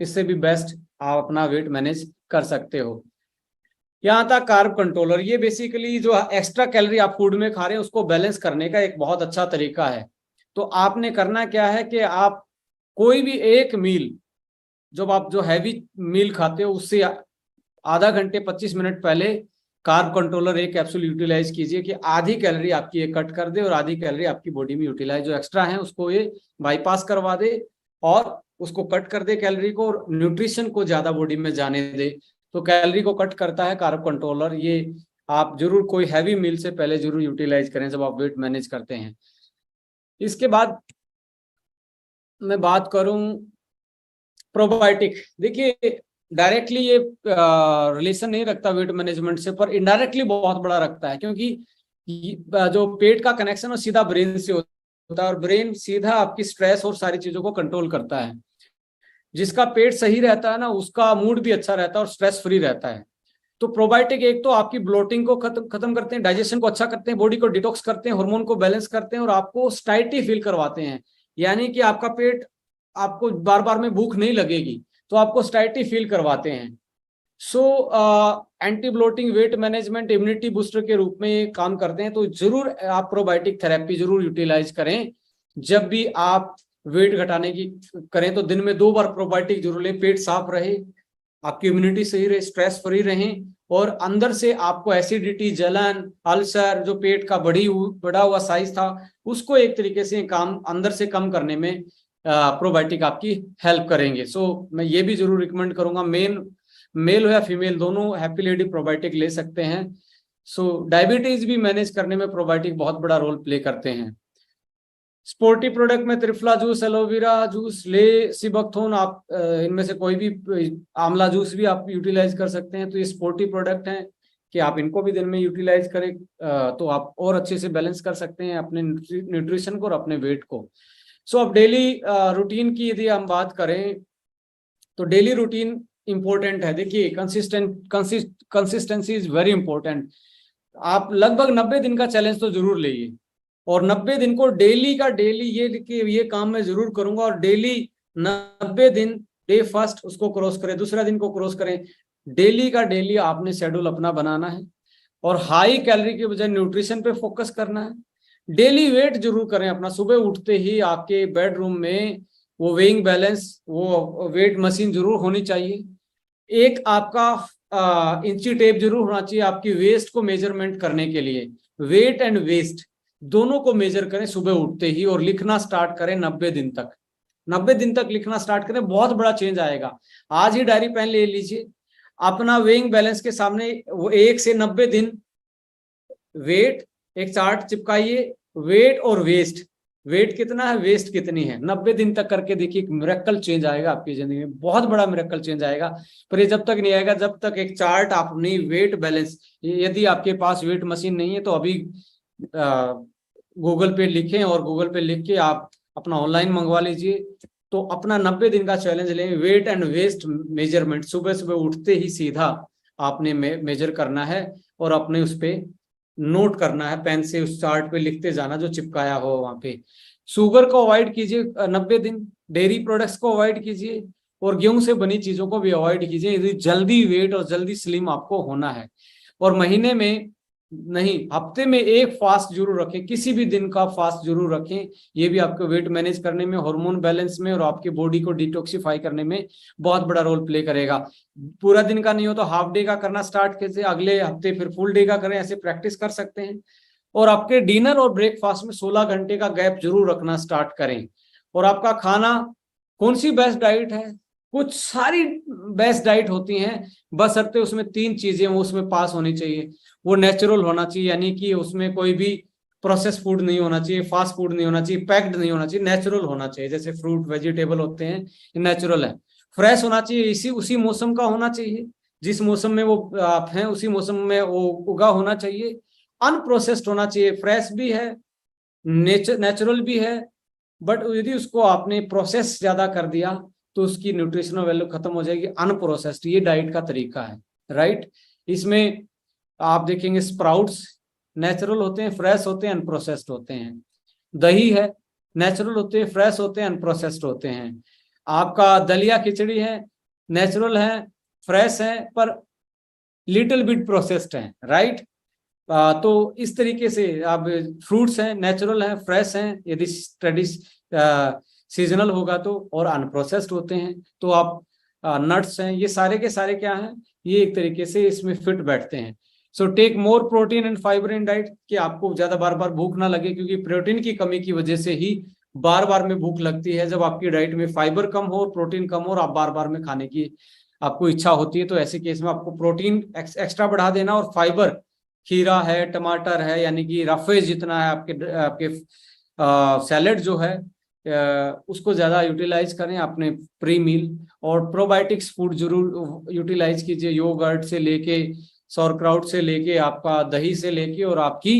इससे भी बेस्ट आप अपना वेट मैनेज कर सकते हो। यहाँ था कार्ब कंट्रोलर। ये बेसिकली जो एक्स्ट्रा कैलोरी आप फूड में खा रहे हैं उसको बैलेंस करने का एक बहुत अच्छा तरीका है। तो आपने करना क्या है कि आप कोई भी एक मील, जब आप जो हैवी मील खाते हो उससे आधा घंटे 25 मिनट पहले कार्ब कंट्रोलर एक कैप्सूल यूटिलाइज कीजिए कि आधी कैलोरी आपकी ये कट कर दे और आधी कैलोरी आपकी बॉडी में यूटिलाइज जो एक्स्ट्रा है उसको ये बाईपास करवा दे और उसको कट कर दे कैलोरी को, और न्यूट्रिशन को ज्यादा बॉडी में जाने दे। तो कैलोरी को कट करता है कार्ब कंट्रोलर। ये आप जरूर कोई हैवी मील से पहले जरूर यूटिलाइज करें जब आप वेट मैनेज करते हैं। इसके बाद मैं बात करूं प्रोबायोटिक। देखिए डायरेक्टली ये रिलेशन नहीं रखता वेट मैनेजमेंट से, पर इनडायरेक्टली बहुत बड़ा रखता है, क्योंकि जो पेट का कनेक्शन है सीधा ब्रेन से होता है और ब्रेन सीधा आपकी स्ट्रेस और सारी चीजों को कंट्रोल करता है। जिसका पेट सही रहता है ना उसका मूड भी अच्छा रहता है और स्ट्रेस फ्री रहता है। तो प्रोबायोटिक एक तो आपकी ब्लोटिंग को खत्म करते हैं, डाइजेशन को अच्छा करते हैं, बॉडी को डिटॉक्स करते हैं, हार्मोन को बैलेंस करते हैं और आपको स्टाइटी फील करवाते हैं, यानी कि आपका पेट, आपको बार बार में भूख नहीं लगेगी, तो आपको स्टाइटी फील करवाते हैं। So anti bloating, weight management, immunity booster के रूप में ये काम करते हैं। तो जरूर आप प्रोबायोटिक थेरेपी जरूर यूटिलाइज करें। जब भी आप वेट घटाने की करें तो दिन में 2 बार प्रोबायोटिक जरूर लें, पेट साफ रहे, आपकी इम्यूनिटी सही रहे, स्ट्रेस फ्री रहें और अंदर से आपको एसिडिटी, जलन, अल्सर, जो पेट का बढ़ा हुआ साइज था उसको एक तरीके से काम अंदर से कम करने में प्रोबायोटिक आपकी हेल्प करेंगे। सो मैं ये भी जरूर रिकमेंड करूंगा, मेल हो या फीमेल दोनों हैप्पी लेडी प्रोबायोटिक ले सकते हैं। सो डायबिटीज भी मैनेज करने में प्रोबायोटिक बहुत बड़ा रोल प्ले करते हैं। स्पोर्टी प्रोडक्ट में त्रिफला जूस, एलोवेरा जूस, ले, सिबकथोन, आप इनमें से कोई भी, आंवला जूस भी आप यूटिलाइज कर सकते हैं। तो ये स्पोर्टी प्रोडक्ट हैं कि आप इनको भी दिन में यूटिलाइज करें तो आप और अच्छे से बैलेंस कर सकते हैं अपने न्यूट्रिशन को और अपने वेट को। सो अब डेली रूटीन की यदि हम बात करें तो डेली रूटीन इंपॉर्टेंट है। देखिए कंसिस्टेंसी इज वेरी इंपॉर्टेंट। आप लगभग 90 दिन का चैलेंज तो जरूर लेइए और 90 दिन को डेली का डेली ये काम मैं जरूर करूंगा और डेली 90 दिन, डे फर्स्ट उसको क्रॉस करें, दूसरा दिन को क्रॉस करें, डेली का डेली आपने शेड्यूल अपना बनाना है और हाई कैलोरी के बजाय न्यूट्रिशन पे फोकस करना है। डेली वेट जरूर करें अपना, सुबह उठते ही आपके बेडरूम में वो वेइंग बैलेंस, वो वेट मशीन जरूर होनी चाहिए। एक आपका इंची टेप जरूर होना चाहिए आपकी वेस्ट को मेजरमेंट करने के लिए। वेट एंड वेस्ट दोनों को मेजर करें सुबह उठते ही और लिखना स्टार्ट करें 90 दिन तक। 90 दिन तक लिखना स्टार्ट करें, बहुत बड़ा चेंज आएगा। आज ही डायरी पेन ले लीजिए, अपना वेइंग बैलेंस के सामने वो 1 से 90 दिन वेट एक चार्ट चिपकाइए, वेट और वेस्ट, वेट कितना है वेस्ट कितनी है, 90 दिन तक करके देखिए, एक मिरेकल चेंज आएगा आपकी जिंदगी में, बहुत बड़ा मिरेकल चेंज आएगा। पर ये जब तक नहीं आएगा जब तक एक चार्ट आप अपनी वेट बैलेंस, यदि आपके पास वेट मशीन नहीं है तो अभी गूगल पे लिखें और गूगल पे लिख के आप अपना ऑनलाइन मंगवा लीजिए। तो अपना 90 दिन का चैलेंज लें, वेट एंड वेस्ट मेजरमेंट, सुबह सुबह उठते ही सीधा आपने मेजर करना है और अपने उस पर नोट करना है, पेन से उस चार्ट पे लिखते जाना जो चिपकाया हो वहां पे। शुगर को अवॉइड कीजिए 90 दिन, डेयरी प्रोडक्ट्स को अवॉइड कीजिए और गेहूं से बनी चीजों को भी अवॉइड कीजिए यदि जल्दी वेट और जल्दी स्लिम आपको होना है। और महीने में नहीं, हफ्ते में एक फास्ट जरूर रखें, किसी भी दिन का फास्ट जरूर रखें। ये भी आपको वेट मैनेज करने में, हार्मोन बैलेंस में और आपकी बॉडी को डिटॉक्सिफाई करने में बहुत बड़ा रोल प्ले करेगा। पूरा दिन का नहीं हो तो हाफ डे का करना स्टार्ट कीजिए, अगले हफ्ते फिर फुल डे का करें, ऐसे प्रैक्टिस कर सकते हैं। और आपके डिनर और ब्रेकफास्ट में 16 घंटे का गैप जरूर रखना स्टार्ट करें। और आपका खाना, कौन सी बेस्ट डाइट है, कुछ सारी बेस्ट डाइट होती हैं, बशर्ते उसमें 3 चीजें उसमें पास होनी चाहिए। वो नेचुरल होना चाहिए, यानी कि उसमें कोई भी प्रोसेस फूड नहीं होना चाहिए, फास्ट फूड नहीं होना चाहिए, पैक्ड नहीं होना चाहिए, नेचुरल होना चाहिए। जैसे फ्रूट वेजिटेबल होते हैं नेचुरल है। फ्रेश होना चाहिए, इसी उसी मौसम का होना चाहिए, जिस मौसम में वो आप हैं उसी मौसम में वो उगा होना चाहिए। अनप्रोसेस्ड होना चाहिए, फ्रेश भी है नेचुरल भी है, बट यदि उसको आपने प्रोसेस ज्यादा कर दिया तो उसकी न्यूट्रिशनल वैल्यू खत्म हो जाएगी। अनप्रोसेस्ड ये डाइट का तरीका है, राइट। इसमें आप देखेंगे स्प्राउट्स नेचुरल होते हैं, फ्रेश होते हैं, अनप्रोसेस्ड होते हैं। दही है, नेचुरल होते हैं, फ्रेश होते हैं, अनप्रोसेस्ड होते हैं। आपका दलिया खिचड़ी है, नेचुरल है, फ्रेश है, पर लिटिल बिट प्रोसेस्ड है, राइट। तो इस तरीके से आप फ्रूट्स हैं, नेचुरल हैं, फ्रेश हैं, यदि सीजनल होगा तो, और अनप्रोसेस्ड होते हैं। तो आप नट्स हैं, ये सारे के सारे क्या हैं, ये एक तरीके से इसमें फिट बैठते हैं। So take more protein and fibre in diet, कि आपको ज्यादा बार बार भूख ना लगे, क्योंकि प्रोटीन की कमी की वजह से ही बार बार में भूख लगती है। जब आपकी डाइट में फाइबर कम हो, प्रोटीन कम हो और आप बार बार में खाने की आपको इच्छा होती है, तो ऐसे केस में आपको प्रोटीन एक्स्ट्रा बढ़ा देना, और फाइबर, खीरा है, टमाटर है, यानी कि रफेज जितना है आपके सैलेड जो है उसको ज्यादा यूटिलाइज करें अपने प्री मील। और प्रोबायोटिक्स फूड जरूर यूटिलाइज कीजिए, योगर्ट से लेके सौरक्राउट से लेके आपका दही से लेके और आपकी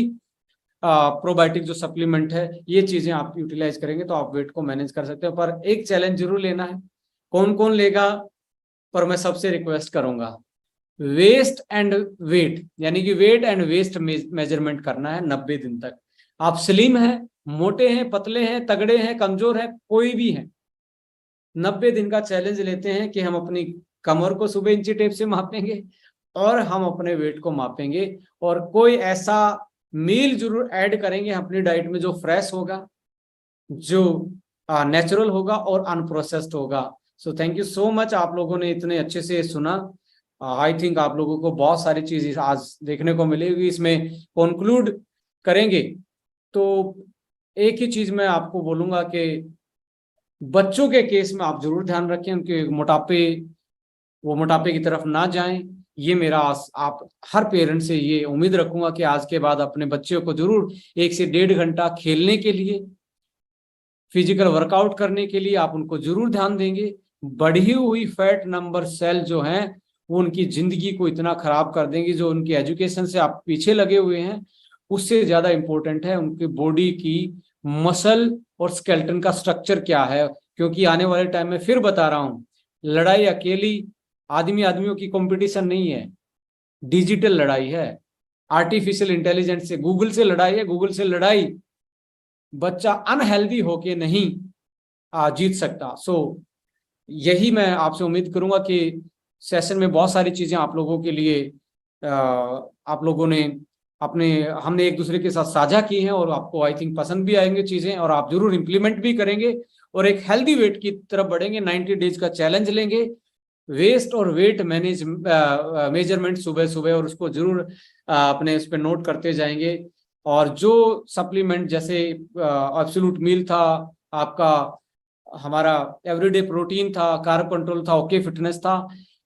प्रोबायोटिक जो सप्लीमेंट है, ये चीजें आप यूटिलाइज करेंगे तो आप वेट को मैनेज कर सकते हो। पर एक चैलेंज जरूर लेना है, कौन कौन लेगा, पर मैं सबसे रिक्वेस्ट करूंगा, वेस्ट एंड वेट, यानी कि वेट एंड वेस्ट मेजरमेंट करना है 90 दिन तक। आप स्लिम हैं, मोटे हैं, पतले हैं, तगड़े हैं, कमजोर हैं, कोई भी है, 90 दिन का चैलेंज लेते हैं कि हम अपनी कमर को सुबह इंची टेप से मापेंगे और हम अपने वेट को मापेंगे, और कोई ऐसा मील जरूर ऐड करेंगे अपनी डाइट में जो फ्रेश होगा, जो नेचुरल होगा और अनप्रोसेस्ड होगा। So thank you so much, आप लोगों ने इतने अच्छे से सुना। आई थिंक आप लोगों को बहुत सारी चीज आज देखने को मिलेगी। इसमें कंक्लूड करेंगे तो एक ही चीज मैं आपको बोलूंगा कि बच्चों के केस में आप जरूर ध्यान रखें, उनके मोटापे की तरफ ना जाएं। ये मेरा आप हर पेरेंट से ये उम्मीद रखूंगा कि आज के बाद अपने बच्चों को जरूर 1 से 1.5 घंटा खेलने के लिए, फिजिकल वर्कआउट करने के लिए आप उनको जरूर ध्यान देंगे। बढ़ी हुई फैट नंबर सेल जो हैं वो उनकी जिंदगी को इतना खराब कर देंगी, जो उनकी एजुकेशन से आप पीछे लगे हुए हैं उससे ज्यादा इंपॉर्टेंट है उनकी बॉडी की मसल और स्केलेटन का स्ट्रक्चर क्या है। क्योंकि आने वाले टाइम में फिर बता रहा हूं, लड़ाई अकेली आदमियों की कंपटीशन नहीं है, डिजिटल लड़ाई है, आर्टिफिशियल इंटेलिजेंस से, गूगल से लड़ाई है। गूगल से लड़ाई बच्चा अनहेल्दी होके नहीं जीत सकता। सो यही मैं आपसे उम्मीद करूंगा कि सेशन में बहुत सारी चीजें आप लोगों के लिए आप लोगों ने हमने एक दूसरे के साथ साझा की हैं और आपको आई थिंक पसंद भी आएंगे चीजें, और आप जरूर इंप्लीमेंट भी करेंगे और एक हेल्दी वेट की तरफ बढ़ेंगे। 90 डेज का चैलेंज लेंगे, वेस्ट और वेट मेजरमेंट सुबह सुबह, और उसको जरूर अपने उस पर नोट करते जाएंगे। और जो सप्लीमेंट जैसे एब्सोल्यूट मील था आपका, हमारा एवरीडे प्रोटीन था, कार्ब कंट्रोल था, ओके फिटनेस था,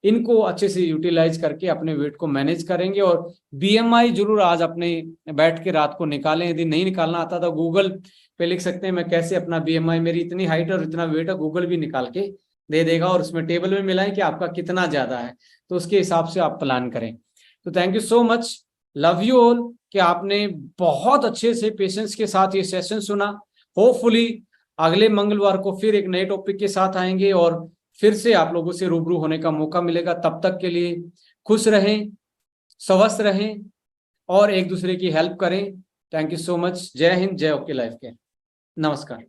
इनको अच्छे से यूटिलाइज करके अपने वेट को मैनेज करेंगे। और बीएमआई जरूर आज अपने बैठ के रात को निकालें। यदि नहीं निकालना आता तो गूगल पे लिख सकते हैं मैं कैसे अपना बीएमआई, मेरी इतनी हाइट और इतना वेट है, गूगल भी निकाल के दे देगा और उसमें टेबल में मिलाएं कि आपका कितना ज्यादा है, तो उसके हिसाब से आप प्लान करें। तो thank you so much, love you all, कि आपने बहुत अच्छे से पेशेंस के साथ ये सेशन सुना। होपफुली अगले मंगलवार को फिर एक नए टॉपिक के साथ आएंगे और फिर से आप लोगों से रूबरू होने का मौका मिलेगा। तब तक के लिए खुश रहें, स्वस्थ रहें और एक दूसरे की हेल्प करें। Thank you so much. जय हिंद, जय ओके लाइफ के। नमस्कार।